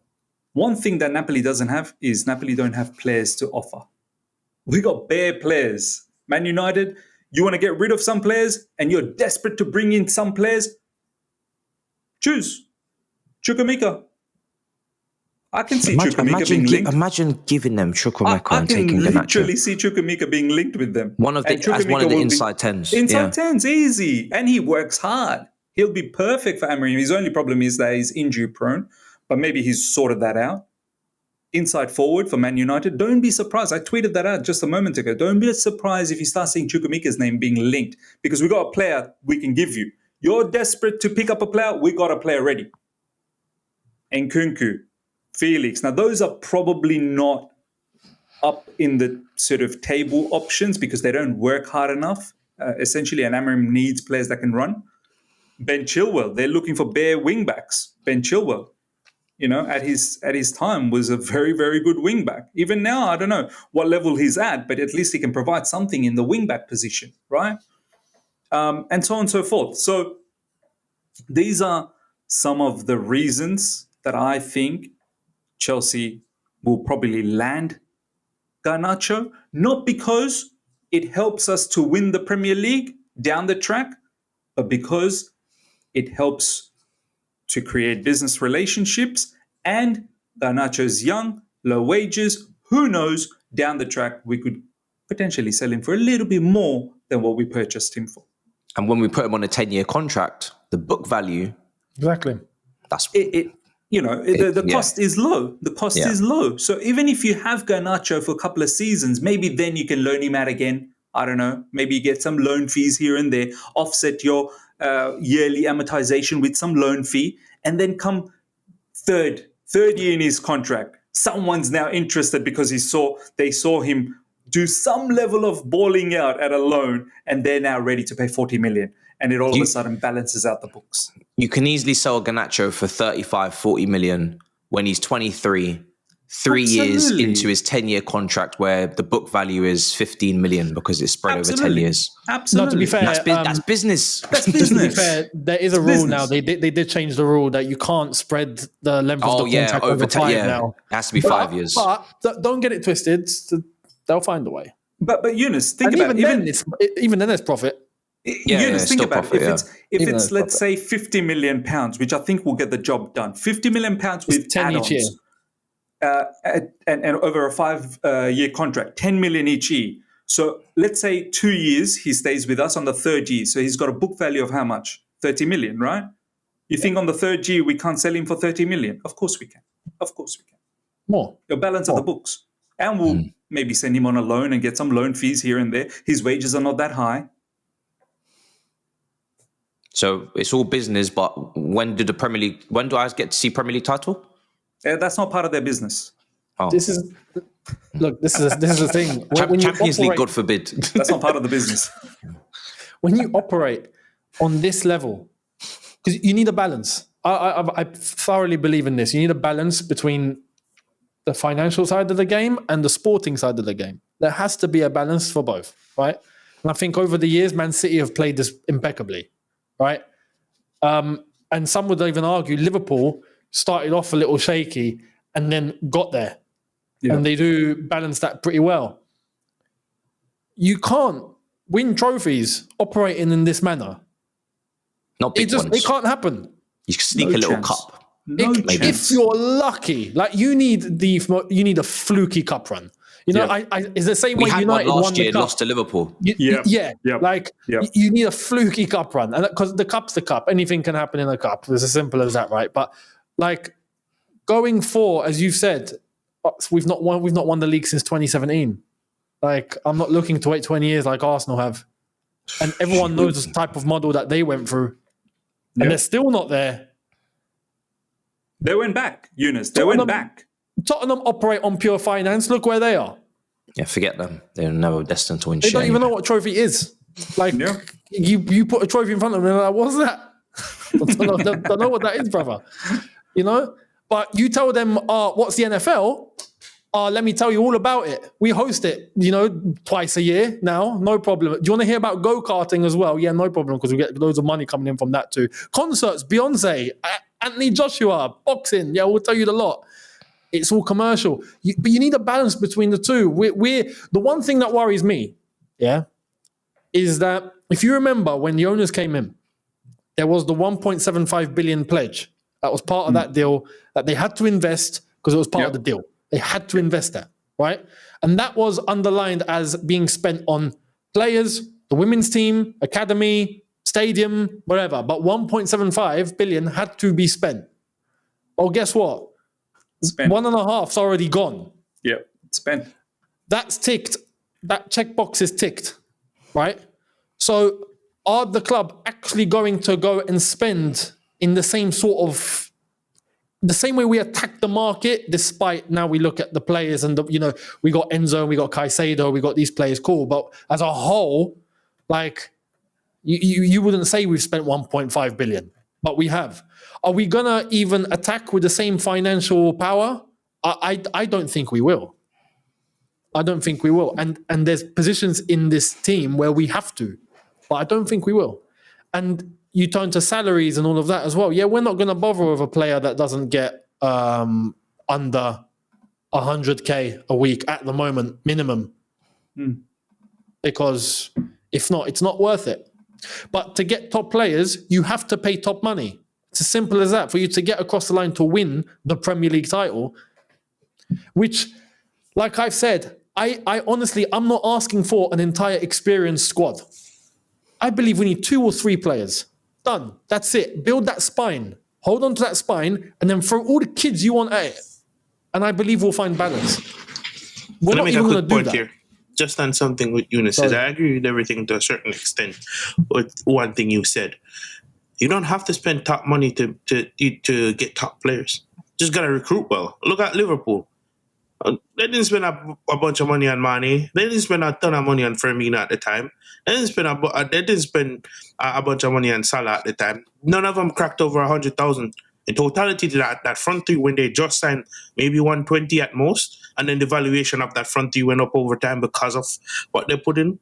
One thing that Napoli doesn't have is Napoli don't have players to offer. We got bare players. Man United, you want to get rid of some players and you're desperate to bring in some players? Choose Chukwuemeka. I can see Chukwuemeka being linked. Imagine giving them Chukwuemeka and taking I can Garnacho. literally see Chukwuemeka being linked with them. One of the inside tens. Inside tens, easy. And he works hard. He'll be perfect for Amorim. His only problem is that he's injury prone, but maybe he's sorted that out. Inside forward for Man United, don't be surprised. I tweeted that out just a moment ago. Don't be surprised if you start seeing Chukwuemeka's name being linked, because we got a player we can give you. You're desperate to pick up a player, we got a player ready. Nkunku, Felix. Now, those are probably not up in the sort of table options because they don't work hard enough. Essentially, an Amorim needs players that can run. Ben Chilwell, they're looking for bare wing backs. Ben Chilwell, at his time was a very, very good wing back. Even now, I don't know what level he's at, but at least he can provide something in the wing back position, right? And so on and so forth. So these are some of the reasons that I think Chelsea will probably land Garnacho, not because it helps us to win the Premier League down the track, but because it helps to create business relationships, and Garnacho's young, low wages. Who knows, down the track, we could potentially sell him for a little bit more than what we purchased him for. And when we put him on a 10-year contract, the book value... Exactly. That's the cost is low. The cost is low. So even if you have Garnacho for a couple of seasons, maybe then you can loan him out again. I don't know. Maybe you get some loan fees here and there, offset your yearly amortization with some loan fee, and then come third year in his contract, someone's now interested because they saw him do some level of balling out at a loan, and they're now ready to pay 40 million, and it all of a sudden balances out the books. You can easily sell Garnacho for 35, 40 million when he's 23, 3 years into his 10-year contract, where the book value is 15 million because it's spread over 10 years. Absolutely. No, to be fair, That's business. That's business. To be fair, there is a rule now. They did change the rule that you can't spread the length of the contract over 5 now. It has to be 5 years. But don't get it twisted. They'll find a way. But Younes, think about it. Even then, there's profit. Younes, think about profit, it. If it's let's say 50 million pounds, which I think will get the job done. 50 million pounds with 10 add-ons. each year. And over a 5-year contract, 10 million each year. So let's say 2 years he stays with us on the third year. So he's got a book value of how much? 30 million, right? You think on the third year we can't sell him for 30 million? Of course we can. Of course we can. More. Your balance of the books. And we'll maybe send him on a loan and get some loan fees here and there. His wages are not that high. So it's all business, but when do I get to see Premier League title? That's not part of their business. Oh. This is the thing. When Champions League, God forbid. That's not part of the business. When you operate on this level, because you need a balance. I thoroughly believe in this. You need a balance between the financial side of the game and the sporting side of the game. There has to be a balance for both, right? And I think over the years, Man City have played this impeccably, right? And some would even argue Liverpool started off a little shaky and then got there. Yeah. And they do balance that pretty well. You can't win trophies operating in this manner. Not big ones. It can't happen. You sneak a little cup. If you're lucky, like you need a fluky cup run. It's the same way United won the cup. Lost to Liverpool. You need a fluky cup run, and because the cup's the cup, anything can happen in a cup. It's as simple as that, right? But like going for, as you've said, we've not won the league since 2017. Like I'm not looking to wait 20 years like Arsenal have, and everyone knows the type of model that they went through, and they're still not there. They went back, Younes. They went back. Tottenham operate on pure finance. Look where they are. Yeah, forget them. They're never destined to win. They don't even know what trophy is. Like you put a trophy in front of them, and they're like, what's that? don't know what that is, brother. But you tell them, what's the NFL? let me tell you all about it. We host it, twice a year now. No problem. Do you want to hear about go-karting as well? Yeah, no problem, because we get loads of money coming in from that too. Concerts, Beyonce, Anthony Joshua, boxing. Yeah, we'll tell you the lot. It's all commercial. But you need a balance between the two. We're the one thing that worries me, is that if you remember when the owners came in, there was the 1.75 billion pledge. That was part of that deal that they had to invest because it was part of the deal. They had to invest that, right? And that was underlined as being spent on players, the women's team, academy, stadium, whatever. But 1.75 billion had to be spent. Well, guess what? Spent. 1.5's already gone. Yep, spent. That's ticked. That checkbox is ticked, right? So are the club actually going to go and spend in the same the same way we attack the market, despite now we look at the players and we got Enzo, we got Caicedo, we got these players, cool. But as a whole, like you wouldn't say we've spent 1.5 billion, but we have. Are we gonna even attack with the same financial power? I don't think we will. I don't think we will. And there's positions in this team where we have to, but I don't think we will. And you turn to salaries and all of that as well. Yeah, we're not going to bother with a player that doesn't get under 100K a week at the moment, minimum. Because if not, it's not worth it. But to get top players, you have to pay top money. It's as simple as that. For you to get across the line to win the Premier League title, which, like I've said, I honestly, I'm not asking for an entire experienced squad. I believe we need 2 or 3 players. Done. That's it. Build that spine. Hold on to that spine, and then throw all the kids you want at it. And I believe we'll find balance. We're not even going to do that. Here. Just on something with Younes says, I agree with everything to a certain extent. With one thing you said, you don't have to spend top money to get top players. Just gotta recruit well. Look at Liverpool. They didn't spend a bunch of money on Mane. They didn't spend a ton of money on Firmino at the time. They didn't spend a bunch of money on Salah at the time. None of them cracked over 100,000 in totality. That front three, when they just signed maybe 120 at most, and then the valuation of that front three went up over time because of what they put in,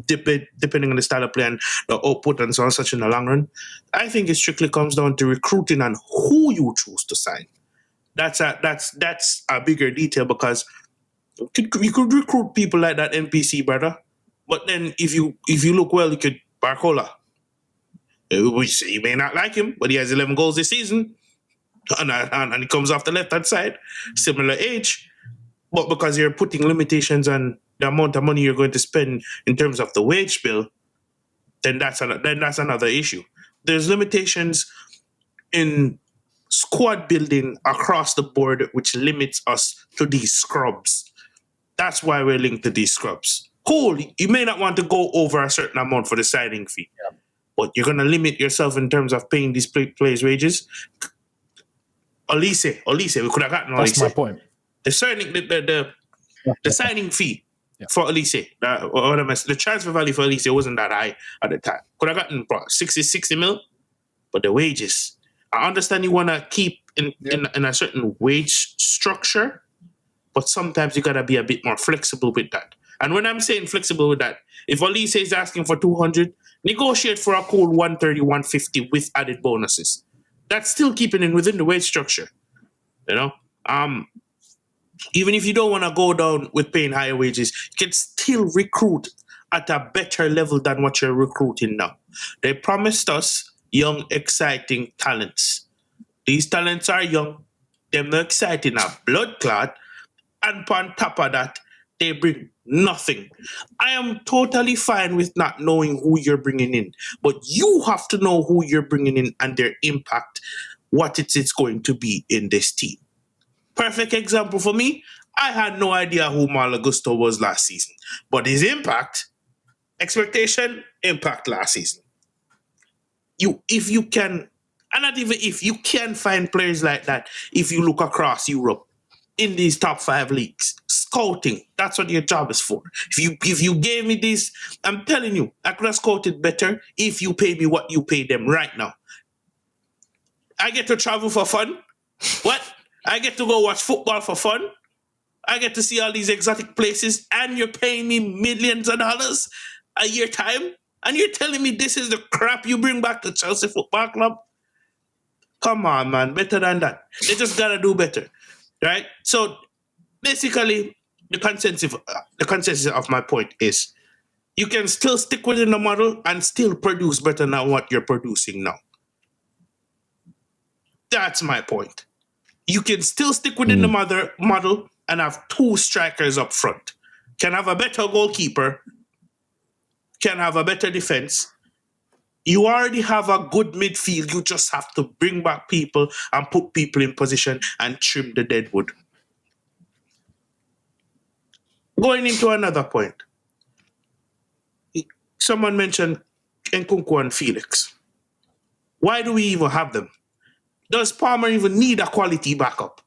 depending on the style of play and the output and so on, such in the long run. I think it strictly comes down to recruiting and who you choose to sign. That's a bigger detail, because you could recruit people like that NPC, brother. But then if you look well, you could Barcola. You may not like him, but he has 11 goals this season, and he comes off the left-hand side, similar age. But because you're putting limitations on the amount of money you're going to spend in terms of the wage bill, then that's another issue. There's limitations in squad building across the board, which limits us to these scrubs. That's why we're linked to these scrubs. Cool, you may not want to go over a certain amount for the signing fee, but you're going to limit yourself in terms of paying these players' wages. Olise, we could have gotten Olise. That's my point. The signing fee for Olise, the transfer value for Olise wasn't that high at the time. Could have gotten 60 mil, but the wages. I understand you want to keep in a certain wage structure, but sometimes you got to be a bit more flexible with that. And when I'm saying flexible with that, if Olise is asking for 200, negotiate for a cool 130, 150 with added bonuses. That's still keeping it within the wage structure. Even if you don't want to go down with paying higher wages, you can still recruit at a better level than what you're recruiting now. They promised us young, exciting talents. These talents are young, they're not exciting, are blood clot, and on top of that, they bring nothing. I am totally fine with not knowing who you're bringing in, but you have to know who you're bringing in and their impact, what it's going to be in this team. Perfect example for me, I had no idea who Malo Gusto was last season, but his impact, expectation, impact last season. If you can find players like that, if you look across Europe in these top 5 leagues, scouting, that's what your job is for. If you gave me this, I'm telling you, I could have scouted better if you pay me what you pay them right now. I get to travel for fun. What? I get to go watch football for fun. I get to see all these exotic places, and you're paying me millions of dollars a year time, and you're telling me this is the crap you bring back to Chelsea Football Club? Come on, man, better than that. They just gotta do better, right? So basically, the consensus of my point is, you can still stick within the model and still produce better than what you're producing now. That's my point. You can still stick within the model and have 2 strikers up front. Can have a better goalkeeper, can have a better defense. You already have a good midfield. You just have to bring back people and put people in position and trim the deadwood. Going into another point. Someone mentioned Nkunku and Felix. Why do we even have them? Does Palmer even need a quality backup?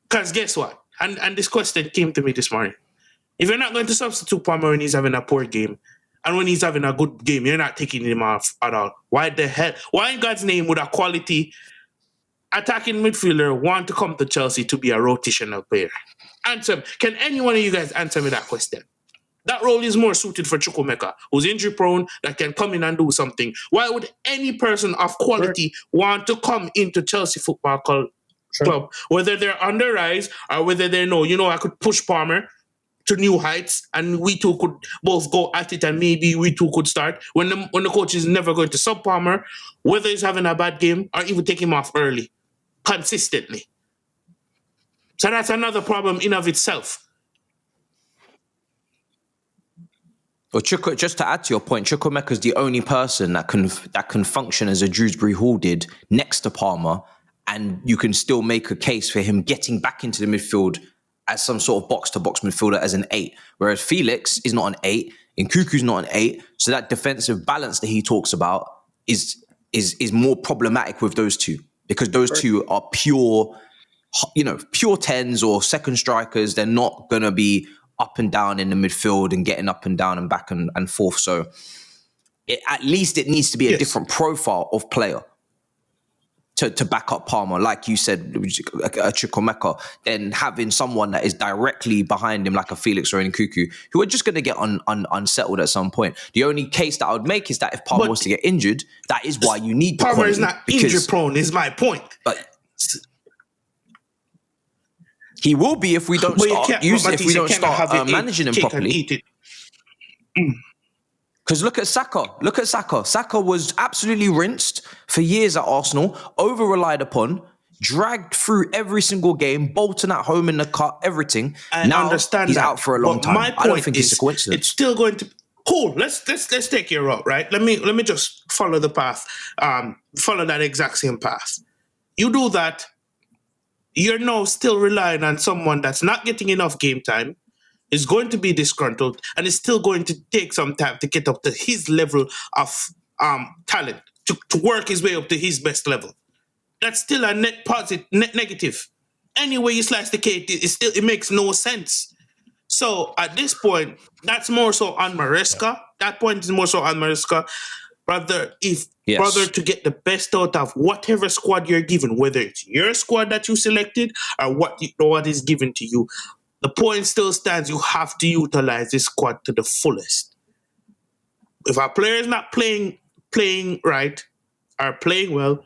Because guess what? And this question came to me this morning. If you're not going to substitute Palmer when he's having a poor game, and when he's having a good game, you're not taking him off at all. Why the hell? Why in God's name would a quality attacking midfielder want to come to Chelsea to be a rotational player? Answer. Can any one of you guys answer me that question? That role is more suited for Chukwuemeka, who's injury prone, that can come in and do something. Why would any person of quality want to come into Chelsea Football Club, whether they're on the rise or whether they know, I could push Palmer to new heights and we two could both go at it and maybe we two could start when the coach is never going to sub Palmer, whether he's having a bad game or even take him off early, consistently. So that's another problem in of itself. Well, just to add to your point, Chukwuemeka is the only person that can function as a Dewsbury Hall did next to Palmer, and you can still make a case for him getting back into the midfield as some sort of box-to-box midfielder as an 8. Whereas Felix is not an 8, Nkunku's not an 8, so that defensive balance that he talks about is more problematic with those two, because those two are pure 10s or second strikers. They're not going to be up and down in the midfield and getting up and down and back and forth. So at least it needs to be a different profile of player to back up Palmer. Like you said, a Chukwuemeka, then having someone that is directly behind him like a Felix or an Nkunku, who are just going to get unsettled at some point. The only case that I would make is that if Palmer was to get injured, that is why you need the Palmer quality, is not injury prone, is my point. But he will be if we don't start managing him properly. Because look at Saka. Saka was absolutely rinsed for years at Arsenal, over-relied upon, dragged through every single game, Bolton at home in the cut, everything. Now understand he's that, out for a long time. I don't think it's a coincidence. It's still going to... Cool, let's take your route, right? Let me just follow the path, follow that exact same path. You do that, you're now still relying on someone that's not getting enough game time, is going to be disgruntled, and is still going to take some time to get up to his level of talent, to work his way up to his best level. That's still a net positive, net negative. Any way you slice the cake, it makes no sense. So at this point, that's more so on Maresca. That point is more so on Maresca. Brother, brother, to get the best out of whatever squad you're given, whether it's your squad that you selected or what is given to you, the point still stands. You have to utilize this squad to the fullest. If a player is not playing right or playing well,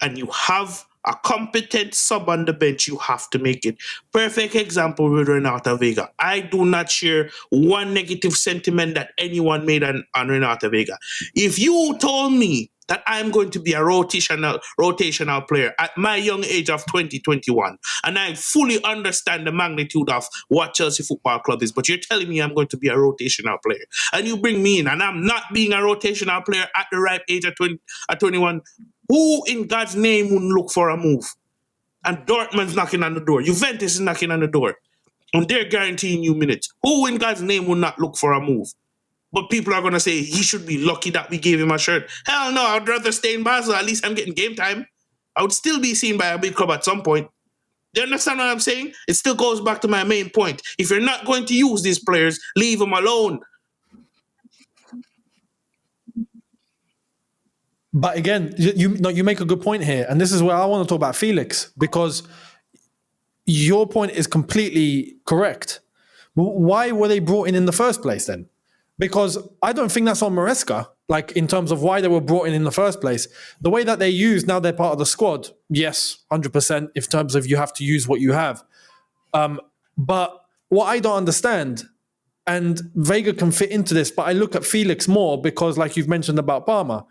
and you have a competent sub on the bench, you have to make it. Perfect example with Renata Vega. I do not share one negative sentiment that anyone made on Renata Vega. If you told me that I'm going to be a rotational player at my young age of 2021, and I fully understand the magnitude of what Chelsea Football Club is, but you're telling me I'm going to be a rotational player, and you bring me in, and I'm not being a rotational player at the ripe age of 21, who in God's name wouldn't look for a move? And Dortmund's knocking on the door. Juventus is knocking on the door. And they're guaranteeing you minutes. Who in God's name would not look for a move? But people are going to say he should be lucky that we gave him a shirt. Hell no, I'd rather stay in Basel. At least I'm getting game time. I would still be seen by a big club at some point. Do you understand what I'm saying? It still goes back to my main point. If you're not going to use these players, leave them alone. But again, you make a good point here, and this is where I want to talk about Felix, because your point is completely correct. Why were they brought in the first place then? Because I don't think that's on Maresca, like in terms of why they were brought in the first place. The way that they use, now they're part of the squad, yes, 100%, in terms of you have to use what you have. But what I don't understand, and Vega can fit into this, but I look at Felix more because, like you've mentioned about Palmer,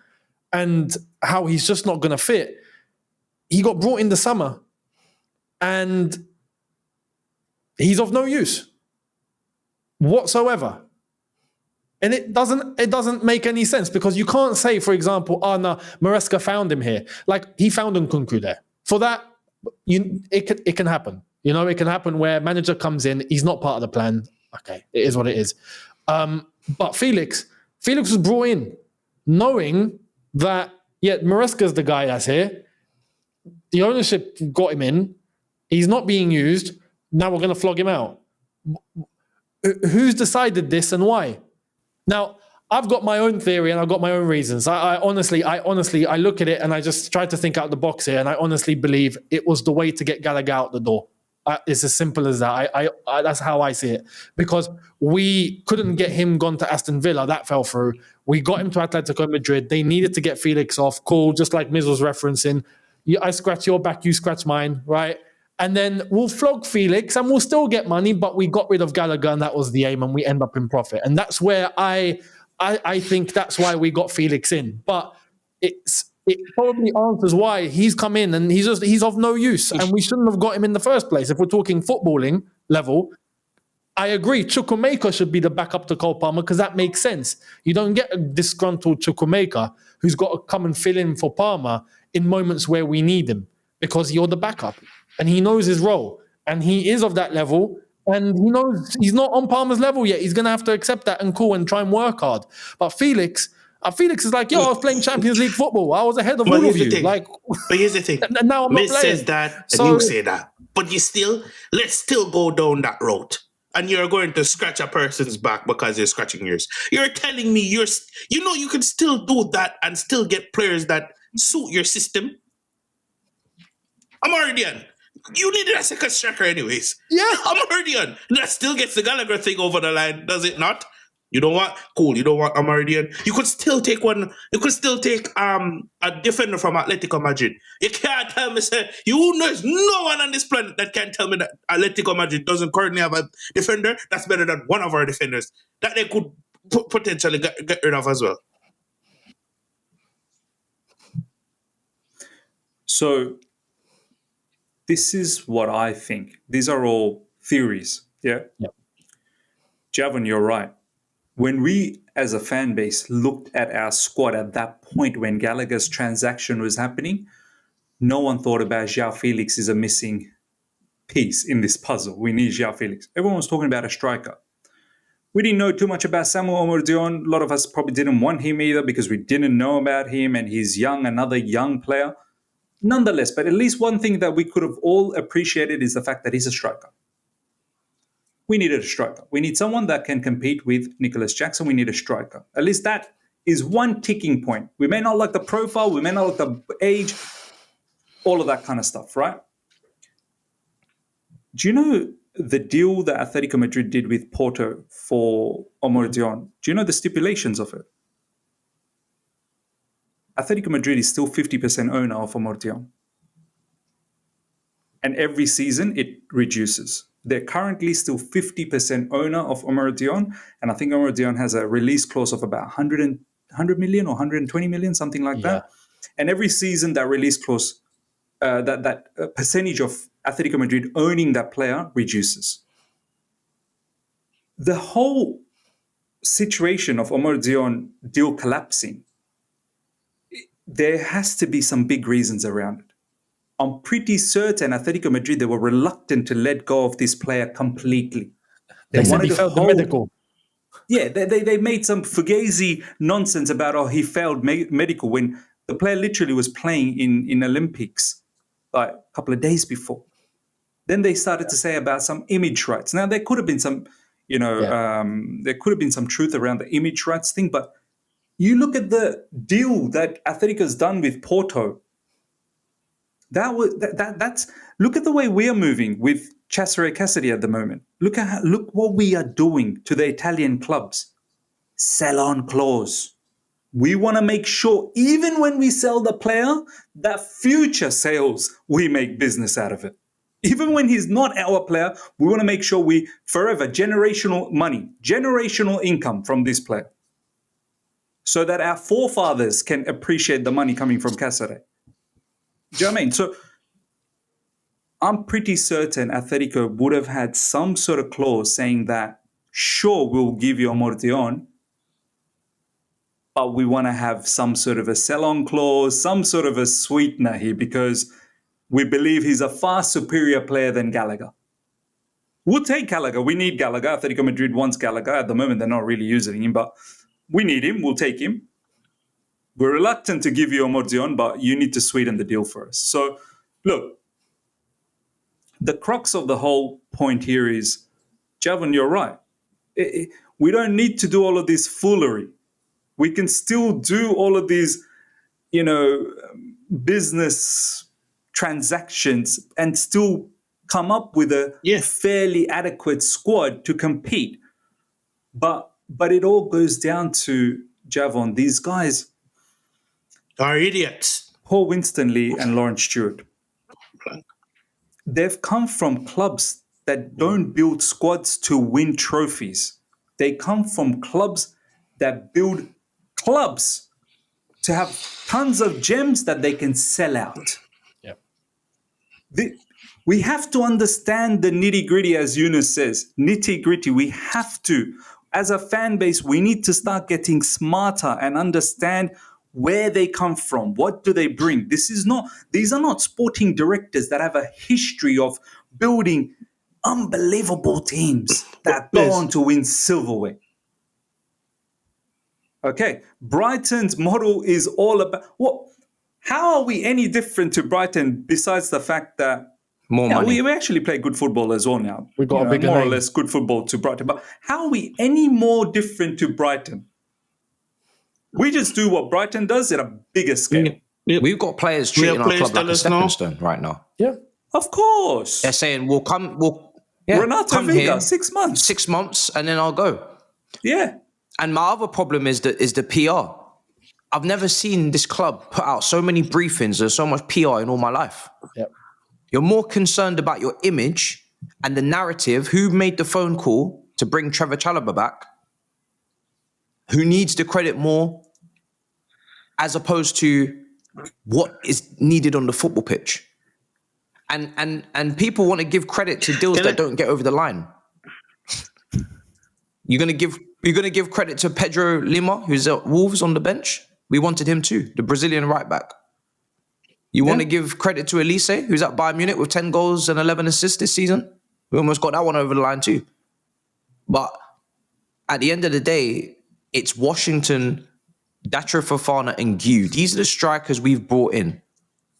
and how he's just not going to fit. He got brought in the summer, and he's of no use whatsoever. And it doesn't make any sense because you can't say, for example, oh no, Maresca found him here. Like he found Nkunku there. For that, it can happen. You know, it can happen where manager comes in, he's not part of the plan. Okay, it is what it is. But Felix was brought in knowing that, yeah, Maresca's the guy that's here. The ownership got him in. He's not being used. Now we're going to flog him out. Who's decided this and why? Now, I've got my own theory and I've got my own reasons. I honestly look at it and I just try to think out the box here, and I honestly believe it was the way to get Gallagher out the door. It's as simple as that. I that's how I see it. Because we couldn't get him gone to Aston Villa. That fell through. We got him to Atletico Madrid. They needed to get Felix off. Cool, just like Miz was referencing. I scratch your back, you scratch mine, right? And then we'll flog Felix and we'll still get money, but we got rid of Gallagher and that was the aim and we end up in profit. And that's where I think that's why we got Felix in. But it probably answers why he's come in and he's of no use. And we shouldn't have got him in the first place. If we're talking footballing level, I agree. Chukwuemeka should be the backup to Cole Palmer because that makes sense. You don't get a disgruntled Chukwuemeka who's got to come and fill in for Palmer in moments where we need him because you're the backup. And he knows his role. And he is of that level. And he knows he's not on Palmer's level yet. He's going to have to accept that and cool and try and work hard. But Felix is like, yo, I was playing Champions League football. I was ahead of all of you. But here's the thing. And now I'm not playing. Says that and you say that. But let's still go down that road. And you're going to scratch a person's back because you're scratching yours. You're telling me you can still do that and still get players that suit your system. I'm already on. You needed a second striker anyways. Yeah. I'm already on. That still gets the Gallagher thing over the line, does it not? You don't want Amaridian. You could still take one. You could still take a defender from Atletico Madrid. You can't tell me, there's no one on this planet that can tell me that Atletico Madrid doesn't currently have a defender that's better than one of our defenders that they could potentially get rid of as well. So this is what I think. These are all theories. Yeah. Javon, you're right. When we, as a fan base, looked at our squad at that point when Gallagher's transaction was happening, no one thought about Joao Felix is a missing piece in this puzzle. We need Joao Felix. Everyone was talking about a striker. We didn't know too much about Samuel Omar-Dion. A lot of us probably didn't want him either because we didn't know about him and he's young, another young player. Nonetheless, but at least one thing that we could have all appreciated is the fact that he's a striker. We needed a striker. We need someone that can compete with Nicholas Jackson. We need a striker. At least that is one ticking point. We may not like the profile. We may not like the age. All of that kind of stuff, right? Do you know the deal that Atletico Madrid did with Porto for Omar-Dion? Do you know the stipulations of it? Atletico Madrid is still 50% owner of Omar-Dion. And every season it reduces. They're currently still 50% owner of Omar-Dion. And I think Omar-Dion has a release clause of about 100 million or 120 million, something like that. And every season that release clause, that percentage of Atletico Madrid owning that player reduces. The whole situation of Omar-Dion deal collapsing, there has to be some big reasons around it. I'm pretty certain Atletico Madrid, they were reluctant to let go of this player completely. They said he failed the medical. Yeah, they made some fugazi nonsense about, he failed medical when the player literally was playing in Olympics like a couple of days before. Then they started to say about some image rights. Now, there could have been some, there could have been some truth around the image rights thing, but you look at the deal that Atletico's done with Porto. That's look at the way we are moving with Cesare Cassidy at the moment. Look what we are doing to the Italian clubs. Sell on clause. We want to make sure, even when we sell the player, that future sales, we make business out of it. Even when he's not our player, we want to make sure we forever generational money, generational income from this player, so that our forefathers can appreciate the money coming from Cassare. Do you know what I mean? So I'm pretty certain Atletico would have had some sort of clause saying that, sure, we'll give you amortion, but we want to have some sort of a sell-on clause, some sort of a sweetener here, because we believe he's a far superior player than Gallagher. We'll take Gallagher. We need Gallagher. Atletico Madrid wants Gallagher. At the moment, they're not really using him, but we need him. We'll take him. We're reluctant to give you amortion, but you need to sweeten the deal for us. So, look, the crux of the whole point here is, Javon, you're right. We don't need to do all of this foolery. We can still do all of these, business transactions and still come up with a fairly adequate squad to compete. But it all goes down to, Javon, these guys are idiots. Paul Winstonley and Lawrence Stewart. They've come from clubs that don't build squads to win trophies. They come from clubs that build clubs to have tons of gems that they can sell out. Yep. We have to understand the nitty-gritty, as Younes says. Nitty-gritty. We have to. As a fan base, we need to start getting smarter and understand where they come from. What do they bring? These are not sporting directors that have a history of building unbelievable teams that go on to win silverware. Okay, Brighton's model is all about what? How are we any different to Brighton besides the fact that money? We actually play good football as well now. We've got a bigger more name. or less good football to Brighton. But how are we any more different to Brighton? We just do what Brighton does at a bigger scale. We've got players treating our club like a stepping stone right now. Yeah, of course. They're saying we'll come. Renato come Vega, here, 6 months. 6 months, and then I'll go. Yeah. And my other problem is the PR. I've never seen this club put out so many briefings and so much PR in all my life. Yep. You're more concerned about your image and the narrative. Who made the phone call to bring Trevor Chalobah back? Who needs the credit more, as opposed to what is needed on the football pitch? And people want to give credit to deals that don't get over the line. You're gonna give credit to Pedro Lima, who's at Wolves on the bench. We wanted him too, the Brazilian right back. You want to give credit to Elise, who's at Bayern Munich with 10 goals and 11 assists this season. We almost got that one over the line too. But at the end of the day, it's Washington, Datro Fofana and Gue. These are the strikers we've brought in.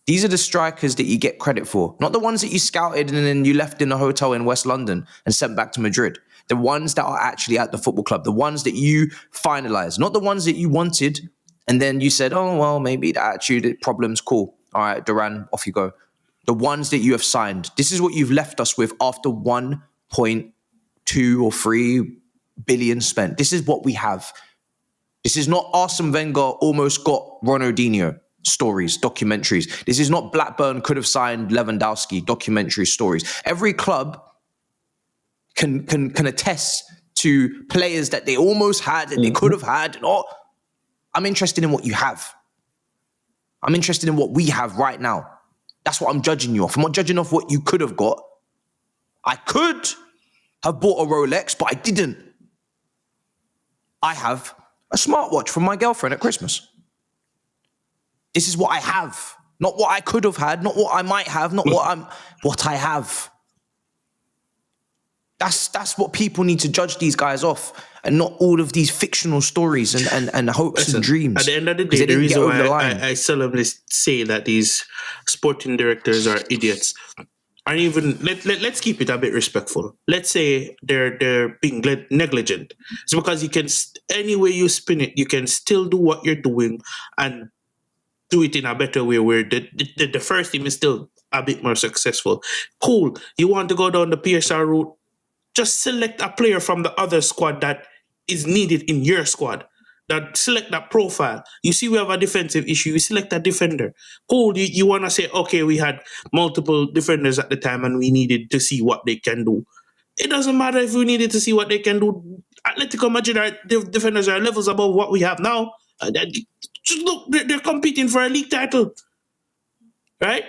These are the strikers that you get credit for. Not the ones that you scouted and then you left in a hotel in West London and sent back to Madrid. The ones that are actually at the football club. The ones that you finalized. Not the ones that you wanted and then you said, oh, well, maybe the attitude problem's cool. All right, Duran, off you go. The ones that you have signed. This is what you've left us with after 1.2 or 3 billion spent. This is what we have. This is not Arsene Wenger almost got Ronaldinho stories, documentaries. This is not Blackburn could have signed Lewandowski documentary stories. Every club can attest to players that they almost had, that they could have had. I'm interested in what you have. I'm interested in what we have right now. That's what I'm judging you off. I'm not judging off what you could have got. I could have bought a Rolex, but I didn't. I have a smartwatch from my girlfriend at Christmas. This is what I have. Not what I could have had, not what I might have, not what I have. That's what people need to judge these guys off, and not all of these fictional stories and hopes and dreams. At the end of the day, the reason why I solemnly say that these sporting directors are idiots, and even let's keep it a bit respectful. Let's say they're being negligent. It's because you can any way you spin it, you can still do what you're doing and do it in a better way where the first team is still a bit more successful. Cool. You want to go down the PSR route? Just select a player from the other squad that is needed in your squad. That select that profile. You see, we have a defensive issue. You select a defender. Cool. You want to say, okay, we had multiple defenders at the time and we needed to see what they can do. It doesn't matter if we needed to see what they can do. Atletico Madrid defenders are levels above what we have now. Just look, they're competing for a league title, right?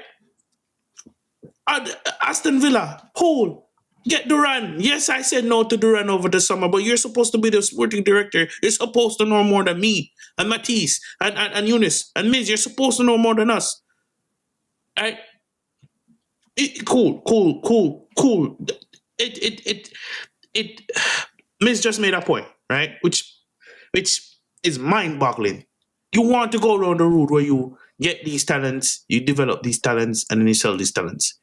Aston Villa, Paul, get Duran. Yes, I said no to Duran over the summer, but you're supposed to be the sporting director. You're supposed to know more than me and Matisse and Younes and Miz. You're supposed to know more than us, right? Cool. Miz just made a point, right? Which is mind-boggling. You want to go around the route where you get these talents, you develop these talents, and then you sell these talents.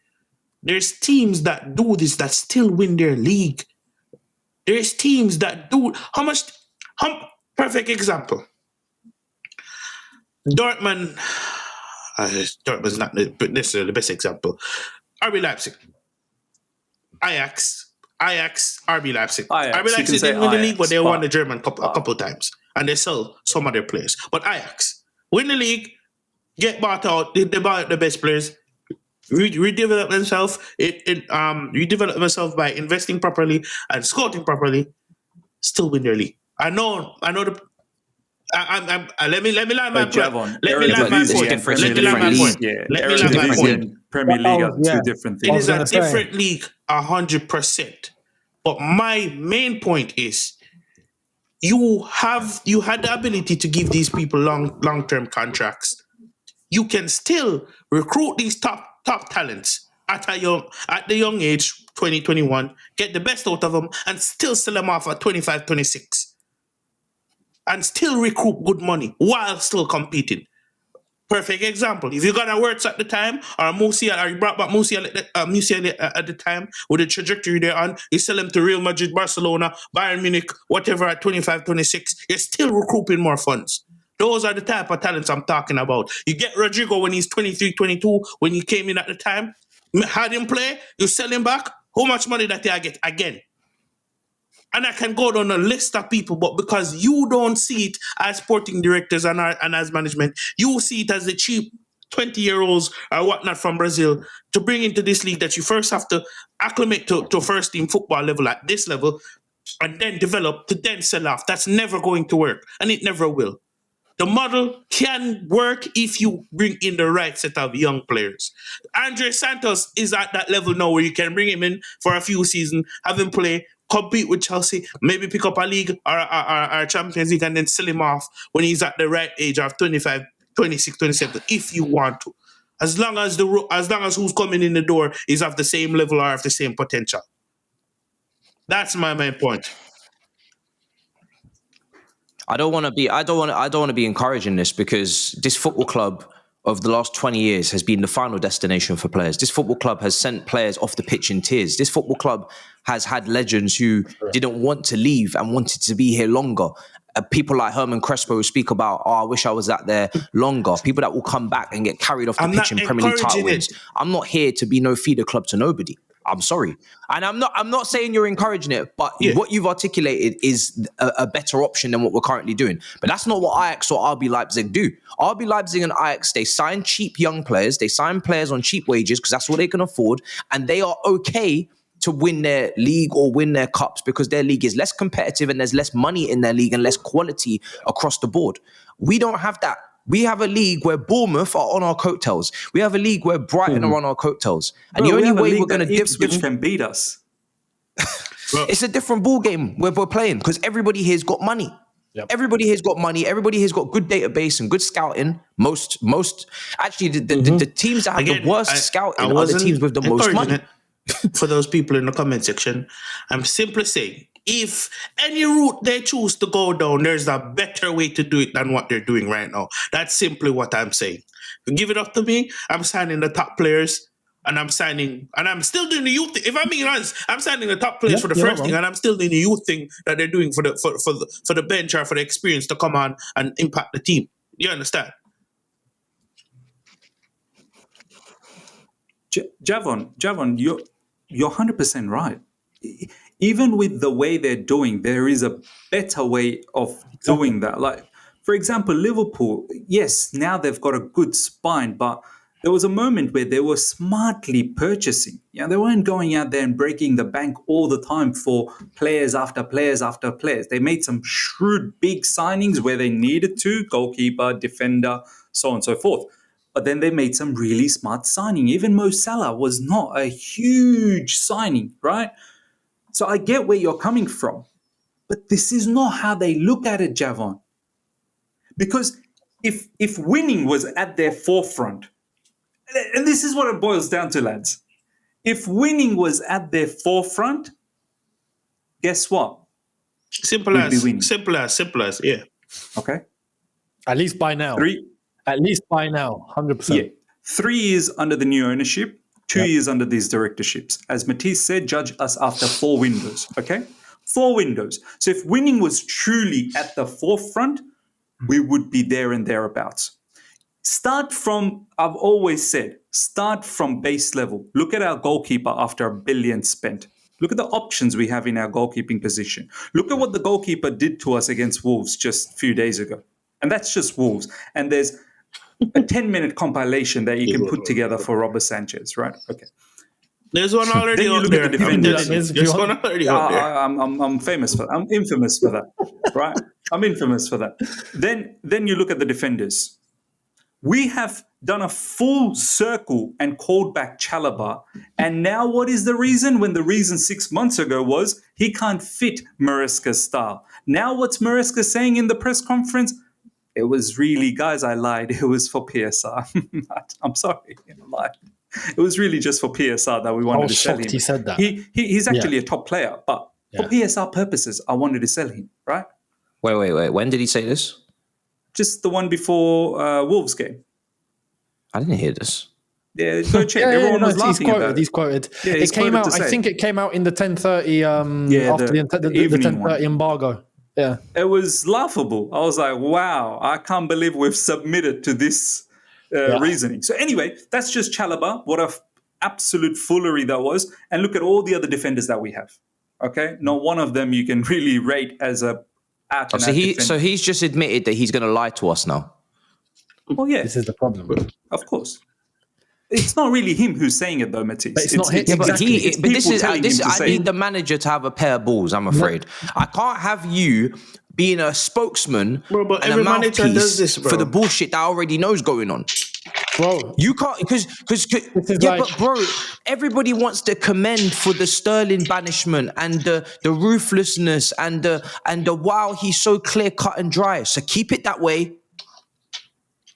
There's teams that do this that still win their league. There's teams that do perfect example. Dortmund. Dortmund's not necessarily the best example. RB Leipzig, Ajax, RB Leipzig. RB Leipzig didn't win the league, but they won the German Cup a couple of times, and they sell some of their players. But Ajax win the league, get bought out. They buy out the best players, redevelop themselves. Redevelop themselves by investing properly and scouting properly. Still win their league. I know. Let me land my point. Let me land my point. Premier League are two different things. It is a different league, 100%. But my main point is, you had the ability to give these people long-term contracts. You can still recruit these top talents at the young age, 20, 21, get the best out of them, and still sell them off at 25, 26. And still recruit good money while still competing. Perfect example. If you got a Wirtz at the time, or Musiala, or you brought back Musiala at the time, with the trajectory they're on, you sell them to Real Madrid, Barcelona, Bayern Munich, whatever at 25, 26, you're still recruiting more funds. Those are the type of talents I'm talking about. You get Rodrigo when he's 23, 22, when he came in at the time, had him play, you sell him back, how much money that I get again? And I can go down a list of people, but because you don't see it as sporting directors and as management, you see it as the cheap 20-year-olds or whatnot from Brazil to bring into this league that you first have to acclimate to first team football level at this level and then develop to then sell off. That's never going to work, and it never will. The model can work if you bring in the right set of young players. Andre Santos is at that level now where you can bring him in for a few seasons, have him play, compete with Chelsea, maybe pick up a league or a Champions League and then sell him off when he's at the right age of 25, 26, 27, if you want to. As long as who's coming in the door is of the same level or of the same potential. That's my main point. I don't want to be encouraging this, because this football club of the last 20 years has been the final destination for players. This football club has sent players off the pitch in tears. This football club has had legends who didn't want to leave and wanted to be here longer. People like Herman Crespo who speak about, I wish I was out there longer. People that will come back and get carried off the pitch in Premier League title wins. I'm not here to be no feeder club to nobody. I'm sorry. And I'm not saying you're encouraging it, but what you've articulated is a better option than what we're currently doing. But that's not what Ajax or RB Leipzig do. RB Leipzig and Ajax, they sign cheap young players. They sign players on cheap wages because that's what they can afford. And they are okay to win their league or win their cups because their league is less competitive and there's less money in their league and less quality across the board. We don't have that. We have a league where Bournemouth are on our coattails. We have a league where Brighton are on our coattails. And the only way we're going to Ipswich can beat us. It's a different ball game where we're playing because everybody here's got money. Yep. Everybody here's got money. Everybody here's got good database and good scouting. Most actually, the teams that have the worst scouting are the teams with the most money. For those people in the comment section, I'm simply saying, if any route they choose to go down, there's a better way to do it than what they're doing right now. That's simply what I'm saying. Give it up to me. I'm signing the top players, and I'm still doing the youth thing. If I'm being honest, I'm signing the top players for the first thing, and I'm still doing the youth thing that they're doing for the bench or for the experience to come on and impact the team. You understand? Javon, you're 100% right. Even with the way they're doing, there is a better way of doing that. Like, for example, Liverpool, yes, now they've got a good spine, but there was a moment where they were smartly purchasing. They weren't going out there and breaking the bank all the time for players after players after players. They made some shrewd, big signings where they needed to, goalkeeper, defender, so on and so forth. But then they made some really smart signing. Even Mo Salah was not a huge signing, right? So I get where you're coming from. But this is not how they look at it, Javon. Because if winning was at their forefront, and this is what it boils down to, lads. If winning was at their forefront, guess what? Simple We'd be as, winning. simple as, yeah. Okay? At least by now. At least by now, 100%. Yeah. 3 years under the new ownership, 2 years under these directorships. As Matisse said, judge us after 4 windows, okay? 4 windows. So if winning was truly at the forefront, we would be there and thereabouts. Start from, I've always said, start from base level. Look at our goalkeeper after $1 billion spent. Look at the options we have in our goalkeeping position. Look at what the goalkeeper did to us against Wolves just a few days ago. And that's just Wolves. And there's a 10-minute compilation that you can put together for Robert Sanchez, right? Okay. There's one already Then you out look there. at the defenders. There's one already out there. I'm famous for that. I'm infamous for that, right? I'm infamous for that. Then you look at the defenders. We have done a full circle and called back Chalobah. And now what is the reason? When the reason 6 months ago was he can't fit Maresca's style. Now what's Maresca saying in the press conference? It was really, guys, I lied. It was for PSR. I'm sorry, I lied. It was really just for PSR that we wanted to sell him. He said that. He's actually a top player, but for PSR purposes, I wanted to sell him, right? Wait. When did he say this? Just the one before Wolves game. I didn't hear this. Yeah, go check. Everyone was laughing about it. He's quoted. Yeah, it came out. I think it came out in the 10:30. After the 10:30 embargo. Yeah, it was laughable. I was like, wow, I can't believe we've submitted to this reasoning. So anyway, that's just Chalobah. What a absolute foolery that was. And look at all the other defenders that we have. Okay, not one of them you can really rate as a out and out defender. So he's just admitted that he's going to lie to us now. Well, yeah. This is the problem. Of course. It's not really him who's saying it, though, Matisse. But it's not him. Exactly. But this is I need need the manager to have a pair of balls, I'm afraid. I can't have you being a spokesman but and every a manager does mouthpiece this, bro. for the bullshit that already knows going on. Bro, You can't, because but bro, everybody wants to commend for the Sterling banishment and the ruthlessness and the wow, he's so clear cut and dry. So keep it that way.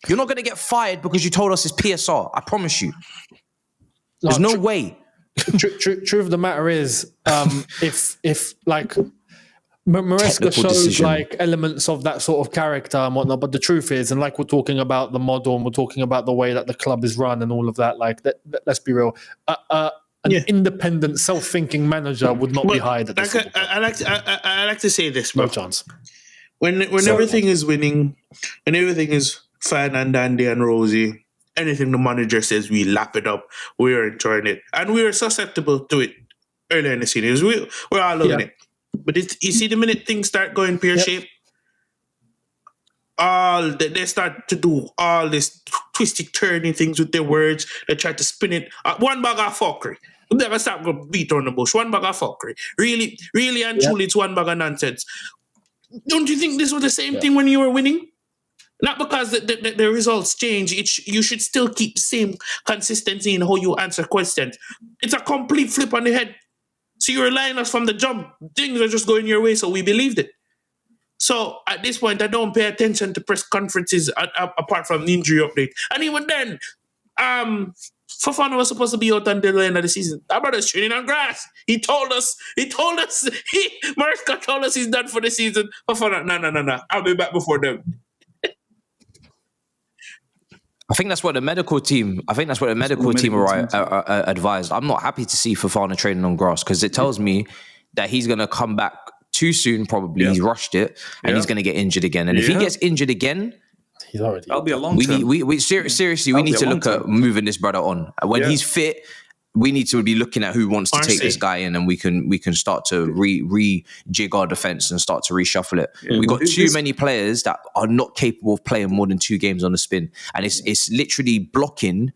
You're not going to get fired because you told us it's PSR. I promise you. There's no way. Truth of the matter is, if like Maresca shows decision. like elements of that sort of character and whatnot, but the truth is, and like we're talking about the model and we're talking about the way that the club is run and all of that, like let's be real, an independent, self-thinking manager would not be hired at this. I like to say this, bro. No chance. When everything is winning and everything is fine and dandy and rosy, anything the manager says, we lap it up. We're enjoying it, and we're susceptible to it earlier in the season. We're all loving it. But you see, the minute things start going pear-shaped, they start to do all this twisty, turning things with their words. They try to spin it. One bag of fuckery. We'll never stop going beat on the bush. One bag of fuckery. Really, really and truly, it's one bag of nonsense. Don't you think this was the same thing when you were winning? Not because the results change. You should still keep the same consistency in how you answer questions. It's a complete flip on the head. So you're relying us from the jump. Things are just going your way, so we believed it. So at this point, I don't pay attention to press conferences apart from the injury update. And even then, Fofana was supposed to be out until the end of the season. That brother's training on grass. He told us, Maresca told us he's done for the season. Fofana, no. I'll be back before them. I think that's what the medical team are advised. I'm not happy to see Fofana training on grass because it tells me that he's going to come back too soon, probably. He's rushed it, and he's going to get injured again. And if he gets injured again, He's already That'll be a done. long term. Seriously, we That'll need be a to long look at term. moving this brother on. When Yeah. he's fit, we need to be looking at who wants to take RC. this guy in, and we can start to rejig our defense and start to reshuffle it. Yeah. We got This- too many players that are not capable of playing more than 2 games on the spin, and it's literally blocking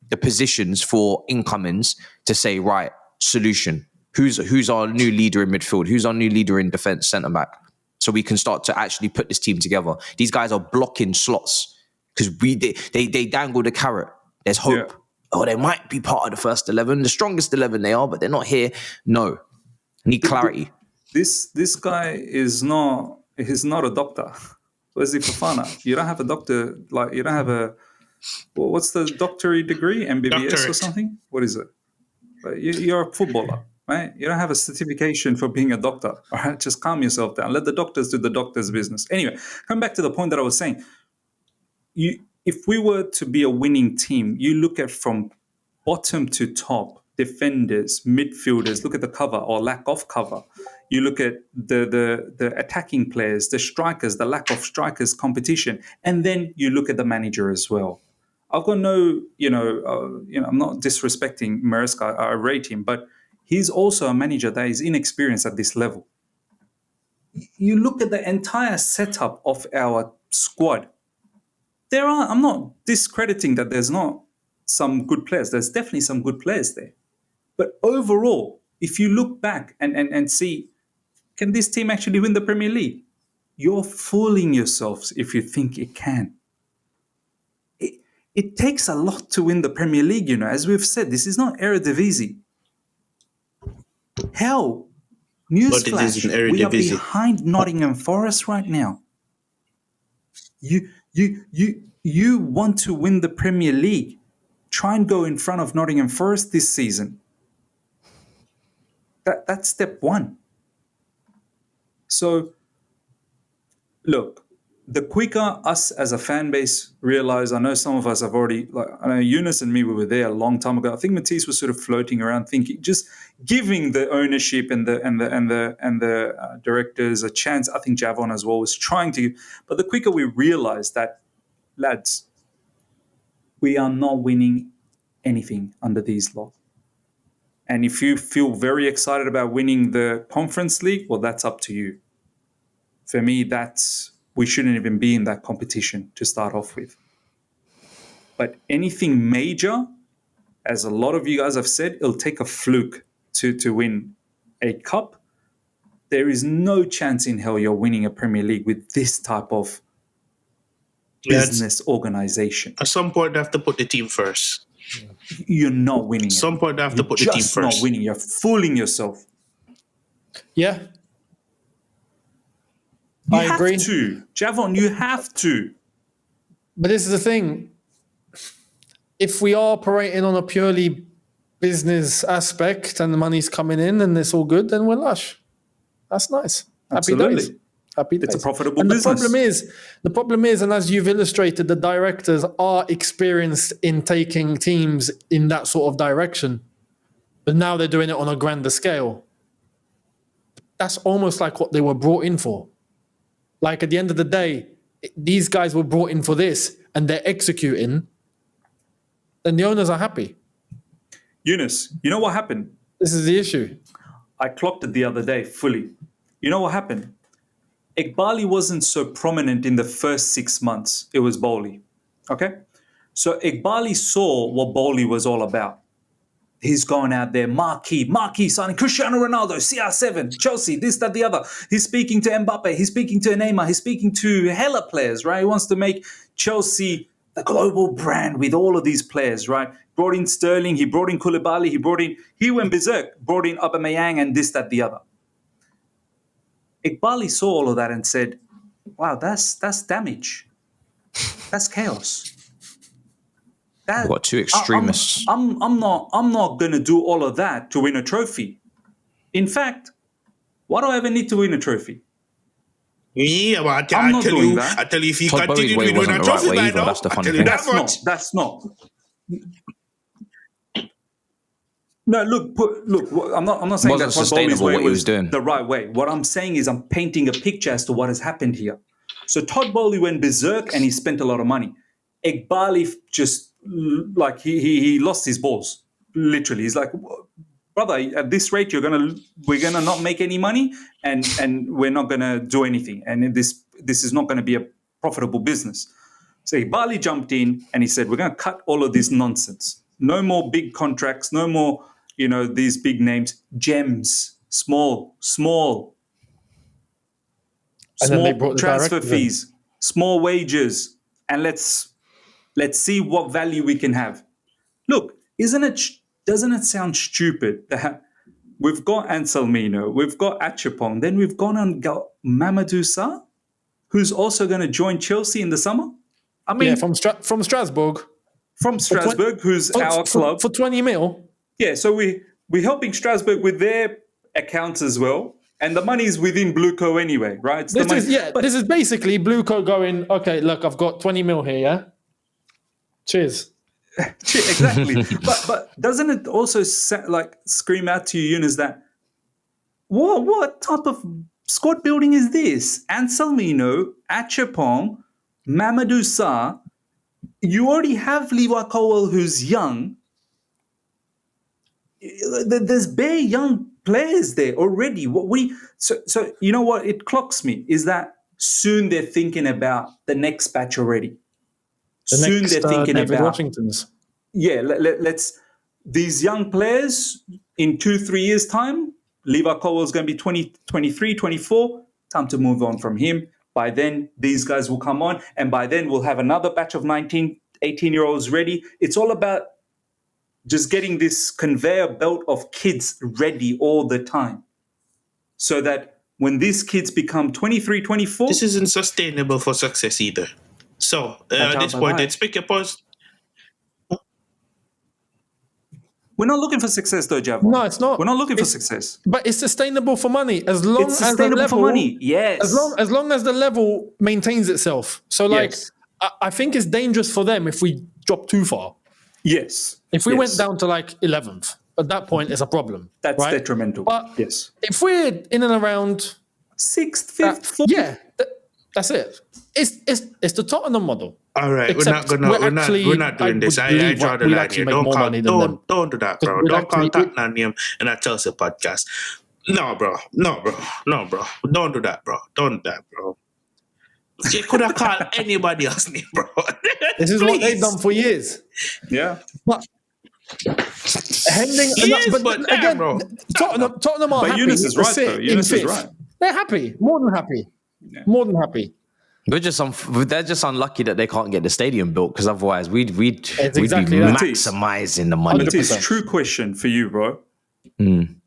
the positions for incomings to say, right, solution. Who's our new leader in midfield? Who's our new leader in defense, centre back? So we can start to actually put this team together. These guys are blocking slots because they dangle the carrot. There's hope. Yeah. Oh, they might be part of the first 11, the strongest 11 they are, but they're not here. No, need clarity. This guy he's not a doctor. Wesley Fofana. You don't have a doctor, like you don't have a what's the doctorate degree? MBBS or Doctorate. something? What is it? You're a footballer, right? You don't have a certification for being a doctor. All right, just calm yourself down. Let the doctors do the doctor's business. Anyway, come back to the point that I was saying. If we were to be a winning team, you look at from bottom to top, defenders, midfielders, look at the cover or lack of cover. You look at the attacking players, the strikers, the lack of strikers competition, and then you look at the manager as well. I've got no, I'm not disrespecting Maresca. I rate him, but he's also a manager that is inexperienced at this level. You look at the entire setup of our squad. I'm not discrediting that there's not some good players. There's definitely some good players there. But overall, if you look back and see, can this team actually win the Premier League? You're fooling yourselves if you think it can. It takes a lot to win the Premier League, As we've said, this is not Eredivisie. Hell, newsflash, we are behind Nottingham Forest right now. You want to win the Premier League. Try and go in front of Nottingham Forest this season. That's step one. So, look, the quicker us as a fan base realize, I know some of us have already, I know Younes and me, we were there a long time ago. I think Matisse was sort of floating around thinking, just giving the ownership and the directors a chance. I think Javon as well was trying to, but the quicker we realize that, lads, we are not winning anything under these laws. And if you feel very excited about winning the Conference League, well, that's up to you. For me, we shouldn't even be in that competition to start off with. But anything major, as a lot of you guys have said, it'll take a fluke to win a cup. There is no chance in hell you're winning a Premier League with this type of business organization. At some point, they have to put the team first. You're not winning. At some point, they have to put the team first. You're just not winning. You're fooling yourself. Yeah. You I agree. have to. Javon, you have to. But this is the thing. If we are operating on a purely business aspect and the money's coming in and it's all good, then we're lush. That's nice. Absolutely. Happy days. Happy days. It's a profitable and business. The problem is, and as you've illustrated, the directors are experienced in taking teams in that sort of direction. But now they're doing it on a grander scale. That's almost like what they were brought in for. Like at the end of the day, these guys were brought in for this and they're executing, then the owners are happy. Younes, you know what happened? This is the issue. I clocked it the other day fully. You know what happened? Iqbali wasn't so prominent in the first 6 months. It was Bowley. Okay? So Iqbali saw what Bowley was all about. He's going out there, marquee signing Cristiano Ronaldo, CR7, Chelsea, this, that, the other. He's speaking to Mbappe. He's speaking to Neymar. He's speaking to hella players, right? He wants to make Chelsea the global brand with all of these players, right? Brought in Sterling. He brought in Koulibaly. He went berserk, brought in Aubameyang and this, that, the other. Iqbali saw all of that and said, wow, that's damage. That's chaos. What, two extremists? I'm not going to do all of that to win a trophy. In fact, why do I ever need to win a trophy? Yeah, but I'm not doing I that. tell you, if you Todd continue Bowley's way to win a wasn't the right trophy way by either, now, that's the I funny tell you thing. that much. That's not. No, look. I'm not saying Wasn't that Todd Bowley's sustainable way what he was was doing. the right way. What I'm saying is I'm painting a picture as to what has happened here. So Todd Bowley went berserk and he spent a lot of money. Iqbali just like he lost his balls. Literally, he's like, brother, at this rate, we're gonna not make any money, and we're not gonna do anything, and this is not gonna be a profitable business. So Bali jumped in and he said, we're gonna cut all of this nonsense. No more big contracts, no more, these big names, gems, small And then they brought the transfer director in. fees, small wages, and let's see what value we can have. Look, doesn't it sound stupid that we've got Anselmino, we've got Achapong, then we've gone and got Mamadou Sarr, who's also going to join Chelsea in the summer? I mean, from Strasbourg. From Strasbourg, who's our club. For 20 mil. Yeah, so we're helping Strasbourg with their accounts as well. And the money's within Blueco anyway, right? This is basically Blueco going, okay, look, I've got 20 mil here, yeah? Cheers. Exactly. but doesn't it also scream out to you, Younes, that what type of squad building is this? Anselmino, Achapong, Mamadou Sarr. You already have Levi Colwell, who's young. There's bare young players there already. So you know what it clocks me is that soon they're thinking about the next batch already. Soon they're thinking about Washington's. Yeah, let's these young players in 2-3 years' time. Levi Colwell's going to be 20, 23, 24. Time to move on from him. By then, these guys will come on, and by then we'll have another batch of 19, 18-year-olds ready. It's all about just getting this conveyor belt of kids ready all the time, so that when these kids become 23, 24... This isn't sustainable for success either. So, at this point, let's pick a post. We're not looking for success, though, Javon. No, it's not. We're not looking for success. But it's sustainable for money as long It's as sustainable the level, for money, yes. As long as the level maintains itself. So, Yes. I think it's dangerous for them if we drop too far. Yes. If we went down to 11th, at that point, it's a problem. That's right? detrimental. But yes. if we're in and around 6th, 5th, 4th, yeah, that's it. It's the Tottenham model. All right, Except we're not doing this. I draw the line here. Don't do that, bro. Don't call Tottenham name in a Chelsea podcast. No, bro. Don't do that, bro. Don't do that, bro. You could have called anybody else's name, bro. This is what they've done for years. Yeah. But again, bro. Tottenham are But happy. Younes is to right, sit though. in Younes is fifth. right. They're happy, more than happy, more than happy. They're just unlucky that they can't get the stadium built, because otherwise we'd be exactly that. maximizing the money. But it's a true question for you, bro.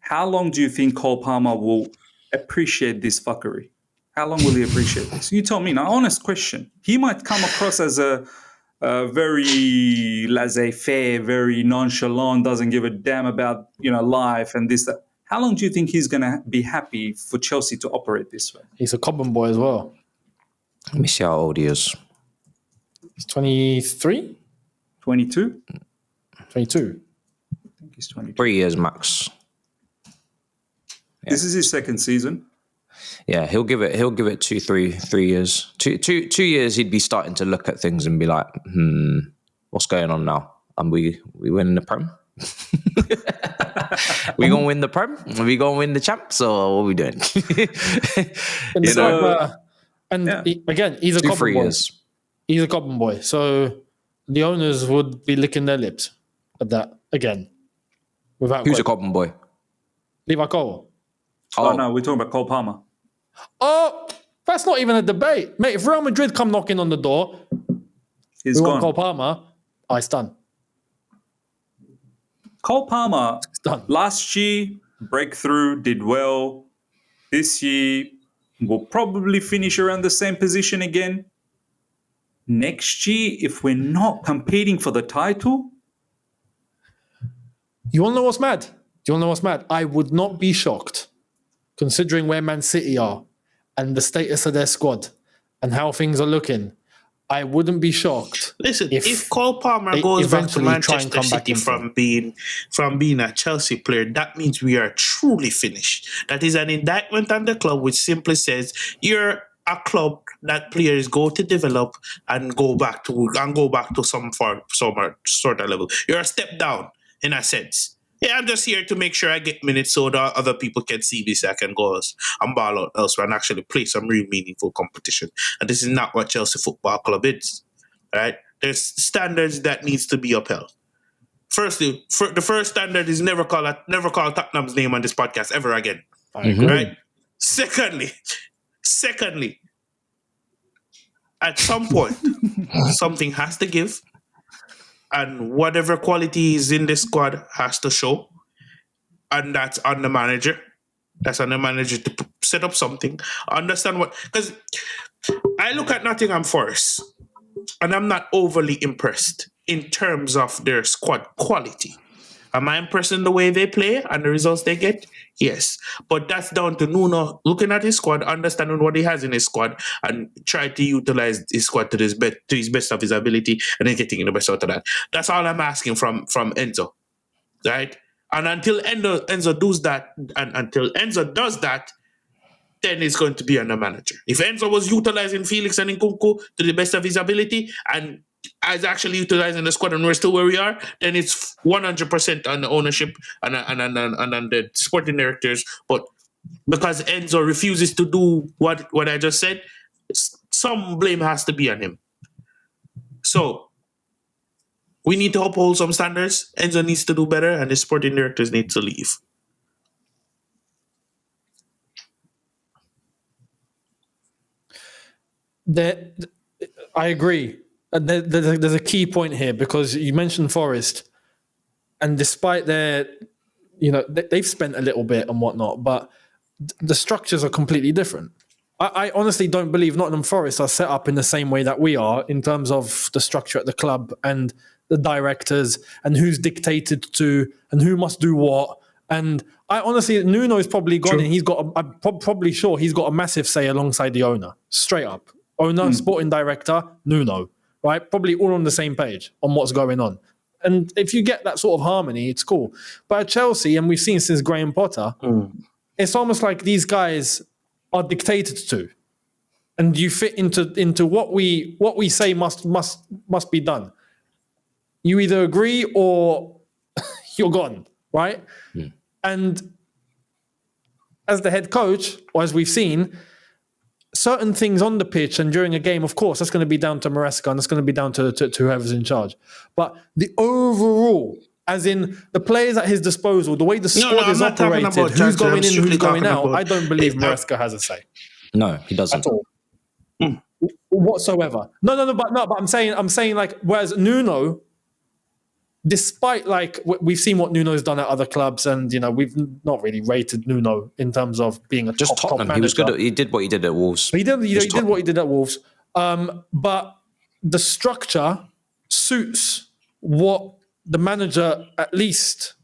How long do you think Cole Palmer will appreciate this fuckery? How long will he appreciate this? You tell me. Now, honest question. He might come across as a very laissez-faire, very nonchalant, doesn't give a damn about life and this, that. How long do you think he's going to be happy for Chelsea to operate this way? He's a Cobham boy as well. Let me see how old he is. He's 23? 22? 22. I think he's 22. 3 years max. This is his second season. Yeah, he'll give it 3 years. Two years he'd be starting to look at things and be like, what's going on now? And we winning the Prem? We gonna win the Prem? Are we gonna win the champs, or what are we doing? Again, he's a Cobham 3 boy. years. He's a Cobham boy. So the owners would be licking their lips at that again. Without Who's a Cobham boy? Levi Cole. Oh, no, we're talking about Cole Palmer. Oh, that's not even a debate. Mate, if Real Madrid come knocking on the door, He's we gone. want Cole Palmer, it's done. Cole Palmer, done. last year, breakthrough, did well. This year, will probably finish around the same position again. Next year, if we're not competing for the title... You want to know what's mad? I would not be shocked, considering where Man City are and the status of their squad and how things are looking. I wouldn't be shocked. Listen, if Cole Palmer goes back to Manchester City from being a Chelsea player, that means we are truly finished. That is an indictment on the club, which simply says you're a club that players go to develop and go back to some sort of level. You're a step down in a sense. Yeah, I'm just here to make sure I get minutes so that other people can see me so I can go and ball out elsewhere and actually play some real meaningful competition. And this is not what Chelsea Football Club is. Right? There's standards that needs to be upheld. Firstly, the first standard is never call Tottenham's name on this podcast ever again. I agree. Right? Secondly, at some point, something has to give, and whatever quality is in this squad has to show, and that's on the manager. That's on the manager to set up something. Understand what? Because I look at Nottingham Forest, and I'm not overly impressed in terms of their squad quality. Am I impressed in the way they play and the results they get? Yes. But that's down to Nuno looking at his squad, understanding what he has in his squad, and try to utilize his squad to his best of his ability, and then getting the best out of that. That's all I'm asking from Enzo. Right? And until Enzo does that, then it's going to be on the manager. If Enzo was utilizing Felix and Nkunku to the best of his ability and is actually utilizing the squad and we're still where we are, then it's 100% on the ownership and on the sporting directors. But because Enzo refuses to do what I just said, some blame has to be on him. So we need to uphold some standards. Enzo needs to do better, and the sporting directors need to leave. I agree. There's a key point here because you mentioned Forest, and despite they've spent a little bit and whatnot, but the structures are completely different. I honestly don't believe Nottingham Forest are set up in the same way that we are in terms of the structure at the club and the directors and who's dictated to and who must do what. And I honestly, Nuno's probably gone and I'm probably sure he's got a massive say alongside the owner, straight up. Owner, sporting director, Nuno, right? Probably all on the same page on what's going on. And if you get that sort of harmony, it's cool. But at Chelsea, and we've seen since Graham Potter, it's almost like these guys are dictated to. And you fit into what we say must be done. You either agree or you're gone, right? And as the head coach, or as we've seen, certain things on the pitch and during a game, of course, that's going to be down to Maresca and that's going to be down to whoever's in charge. But the overall, as in the players at his disposal, the way the squad is operated, who's going in, who's going out, I don't believe Maresca has a say. No, he doesn't. At all. Whatsoever. No, but I'm saying like, whereas Nuno, despite like we've seen what Nuno's done at other clubs, and we've not really rated Nuno in terms of being a just top Tottenham. manager. He was good. He did what he did at Wolves. He did what he did at Wolves. But the structure suits what the manager, at least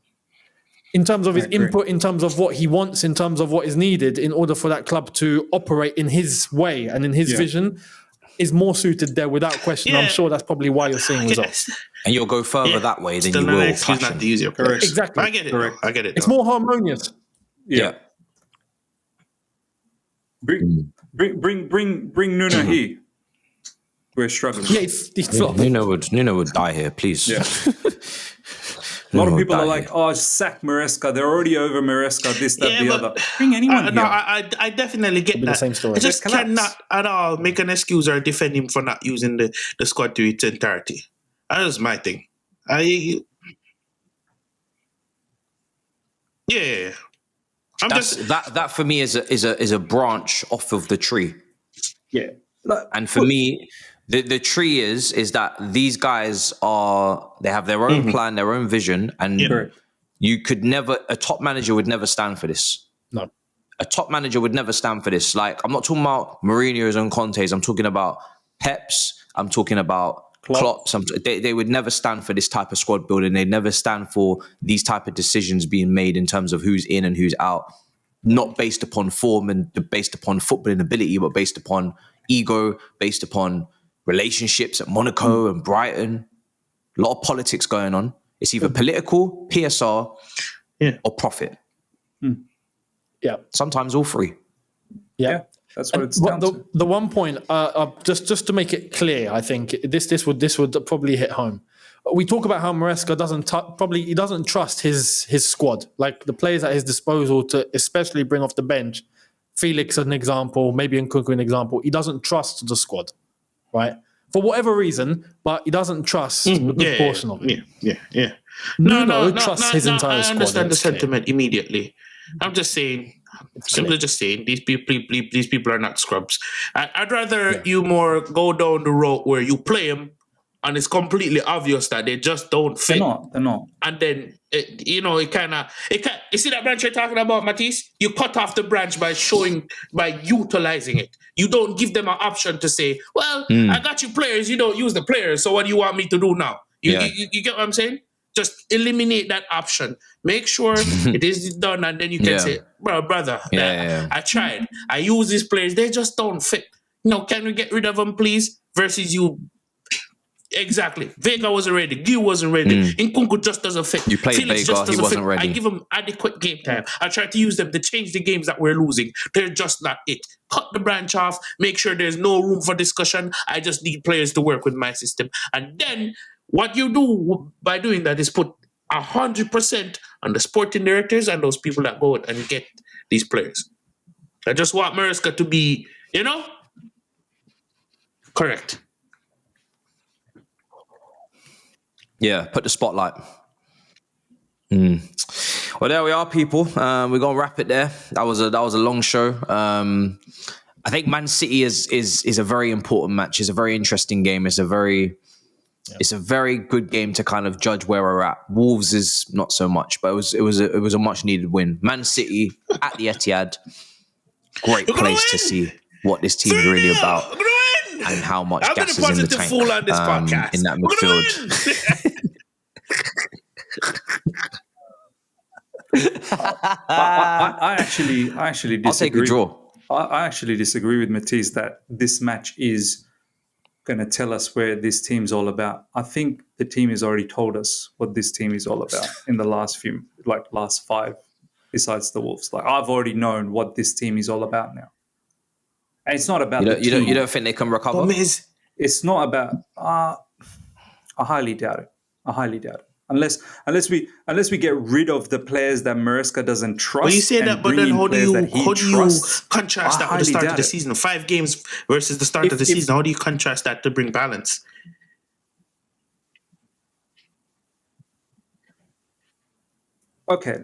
in terms of his input, in terms of what he wants, in terms of what is needed in order for that club to operate in his way and in his vision, is more suited there without question. I'm sure that's probably why you're seeing results. And you'll go further that way than you will passion. Not to use your correct. Exactly. I get it. I get it. It's more harmonious. Yeah. Bring Nuno here. We're struggling. Yeah, he's flopped. Nuno would die here, please. Yeah. A lot of people are like, sack Maresca. They're already over Maresca, this, that, the other. Bring anyone here. No, I definitely get that. The same story. I just cannot at all make an excuse or defend him for not using the squad to its entirety. That was my thing. That for me is a branch off of the tree. Yeah. And for me, the tree is that these guys they have their own plan, their own vision, and a top manager would never stand for this. No. A top manager would never stand for this. Like, I'm not talking about Mourinho's and Conte's, I'm talking about Pep's, I'm talking about Klopp's. They would never stand for this type of squad building. They'd never stand for these type of decisions being made in terms of who's in and who's out, not based upon form and based upon footballing ability, but based upon ego, based upon relationships at Monaco and Brighton. A lot of politics going on. It's either political, PSR, or profit. Yeah. Sometimes all three. Yeah. That's what it's down to. The one point, just to make it clear, I think this would probably hit home. We talk about how Maresca doesn't trust his squad, like the players at his disposal to especially bring off the bench. Felix an example, maybe Nkunku an example. He doesn't trust the squad, right? For whatever reason, but he doesn't trust a good portion of it. Yeah. Nuno trusts his entire squad. I understand the sentiment immediately. I'm just saying, simply just saying, these people are not scrubs. I'd rather you more go down the road where you play them, and it's completely obvious that they just don't fit. They're not. And then it kind of you see that branch you're talking about, Matisse? You cut off the branch by utilizing it. You don't give them an option to say, well, I got you players, you don't use the players, so what do you want me to do now? You get what I'm saying? Just eliminate that option. Make sure it is done, and then you can say, brother, I tried. I use these players, they just don't fit. Can we get rid of them, please? Versus you. Exactly. Vega wasn't ready. Gil wasn't ready. Nkunku just doesn't fit. You played Felix Vega, he wasn't ready. I give him adequate game time. I try to use them to change the games that we're losing. They're just not it. Cut the branch off. Make sure there's no room for discussion. I just need players to work with my system. And then what you do by doing that is put 100% on the sporting directors and those people that go out and get these players. I just want Maresca to be, correct. Yeah, put the spotlight. Well, there we are, people. We're gonna wrap it there. That was a long show. I think Man City is a very important match. It's a very interesting game. It's a very good game to kind of judge where we're at. Wolves is not so much, but it was a much needed win. Man City at the Etihad, great place to see what this team's really about and how much gas is in the tank in that midfield. I actually disagree. I'll take a draw. I actually disagree with Matisse that this match is going to tell us where this team's all about. I think the team has already told us what this team is all about in the last five, besides the Wolves. I've already known what this team is all about now. And it's not about you don't think they can recover? It's not about. I highly doubt it. Unless we get rid of the players that Maresca doesn't trust. Well, you say that, but then how do you contrast that with the start of the season? 5 games versus the start of the season. How do you contrast that to bring balance? Okay,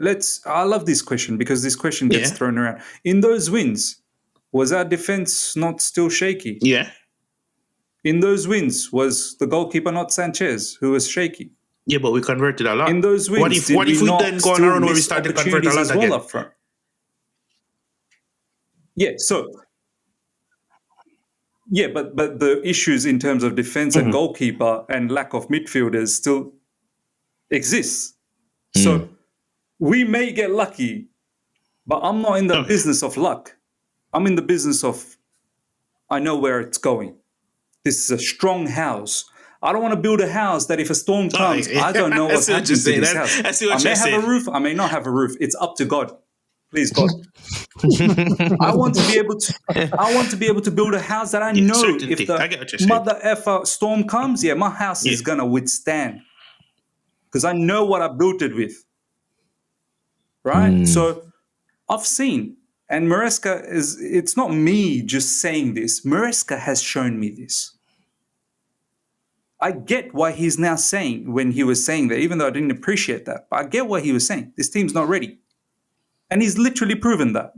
I love this question because this question gets thrown around. In those wins, was our defense not still shaky? Yeah. In those wins, was the goalkeeper not Sanchez, who was shaky? Yeah, but we converted a lot. In those wins, what if we then go on our own where we start to convert a lot again? Up front? Yeah, but the issues in terms of defense and goalkeeper and lack of midfielders still exists. So we may get lucky, but I'm not in the business of luck. I'm in the business of I know where it's going. This is a strong house. I don't want to build a house that if a storm comes, I don't know what's happening to this house. I may have a roof, I may not have a roof. It's up to God. Please, God. I want to be able to build a house that I know if the mother effer storm comes, my house is gonna withstand. Because I know what I built it with. Right? So I've seen, and Maresca it's not me just saying this. Maresca has shown me this. I get why he's now saying when he was saying that, even though I didn't appreciate that, but I get what he was saying. This team's not ready. And he's literally proven that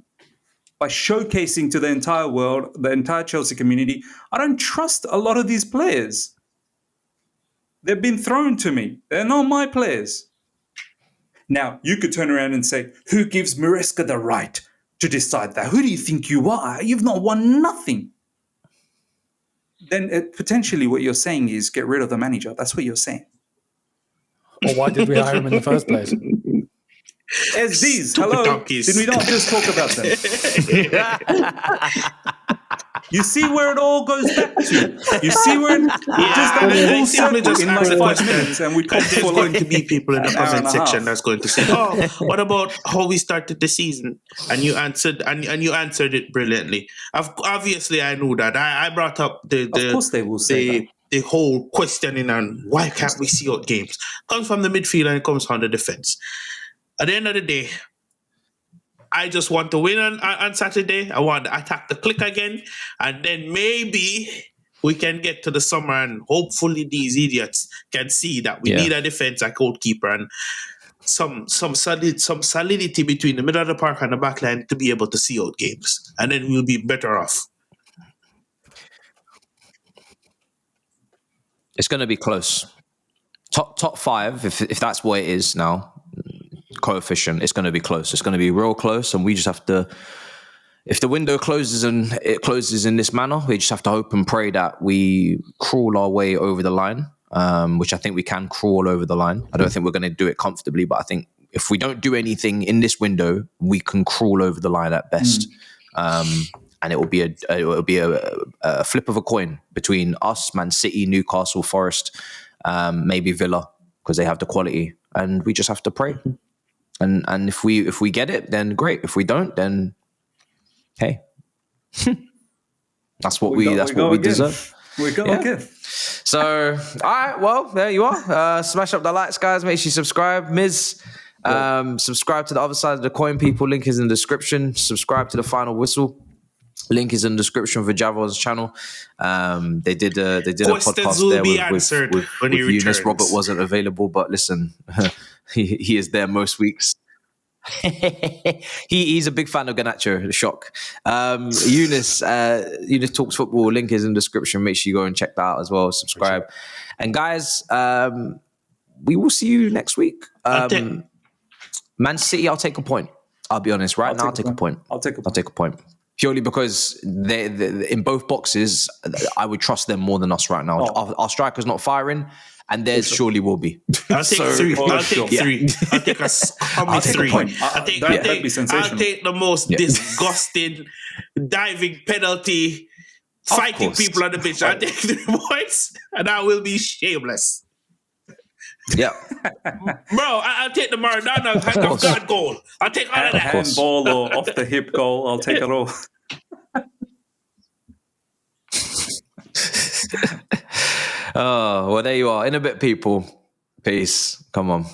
by showcasing to the entire world, the entire Chelsea community, I don't trust a lot of these players. They've been thrown to me. They're not my players. Now, you could turn around and say, who gives Maresca the right to decide that? Who do you think you are? You've not won nothing. Then potentially what you're saying is get rid of the manager. That's what you're saying. Well, why did we hire him in the first place? SDs, hello. Donkeys. Did we not just talk about them? You see where it all goes back to. You see where it just done a I full simply circle just in ask like the 5 question, minutes, and we talked because there's for going like to be people in the an hour and comment a section half. that's going to say, "Oh, what about how we started the season?" And you answered, and you answered it brilliantly. Obviously, I knew that. I brought up Of course, they will say that. the whole questioning on why can't we see out games comes from the midfield and it comes from the defense. At the end of the day, I just want to win on Saturday. I want to attack the click again, and then maybe we can get to the summer, and hopefully these idiots can see that we need a defense, a goalkeeper, and some solidity between the middle of the park and the back line to be able to see out games, and then we'll be better off. It's going to be close. Top 5, if that's what it is now, coefficient, it's going to be close. It's going to be real close, and we just have to. If the window closes and it closes in this manner, we just have to hope and pray that we crawl our way over the line, which I think we can crawl over the line. I don't think we're going to do it comfortably, but I think if we don't do anything in this window, we can crawl over the line at best. And it will be a flip of a coin between us, Man City, Newcastle, Forest, maybe Villa, because they have the quality, and we just have to pray. And if we get it, then great. If we don't, then hey, that's what we deserve. We go again. So, all right, well, there you are. Smash up the likes, guys. Make sure you subscribe. Miz, subscribe to the other side of the coin, people. Link is in the description. Subscribe to the Final Whistle. Link is in the description for Javon's channel. They did a podcast there with Younes. Robert wasn't available, but listen, he is there most weeks. He's a big fan of Garnacho. Shock. Younes Talks Football. Link is in the description. Make sure you go and check that out as well. Subscribe. Sure. And guys, we will see you next week. Man City, I'll take a point. I'll be honest. Right now, I'll take a point. I'll take a point. Purely because they in both boxes, I would trust them more than us right now. Our striker's not firing, and theirs surely will be. I'll take 3. I'll take 3. I'll take a 3. That'd be sensational. I'll take the most disgusting diving penalty, fighting people on the pitch. I'll take 3 points, and I will be shameless. Yeah. Bro, I'll take the Maradona God goal. I'll take all of that. Handball or off the hip goal. I'll take it all. Oh, well, there you are. In a bit, people. Peace. Come on.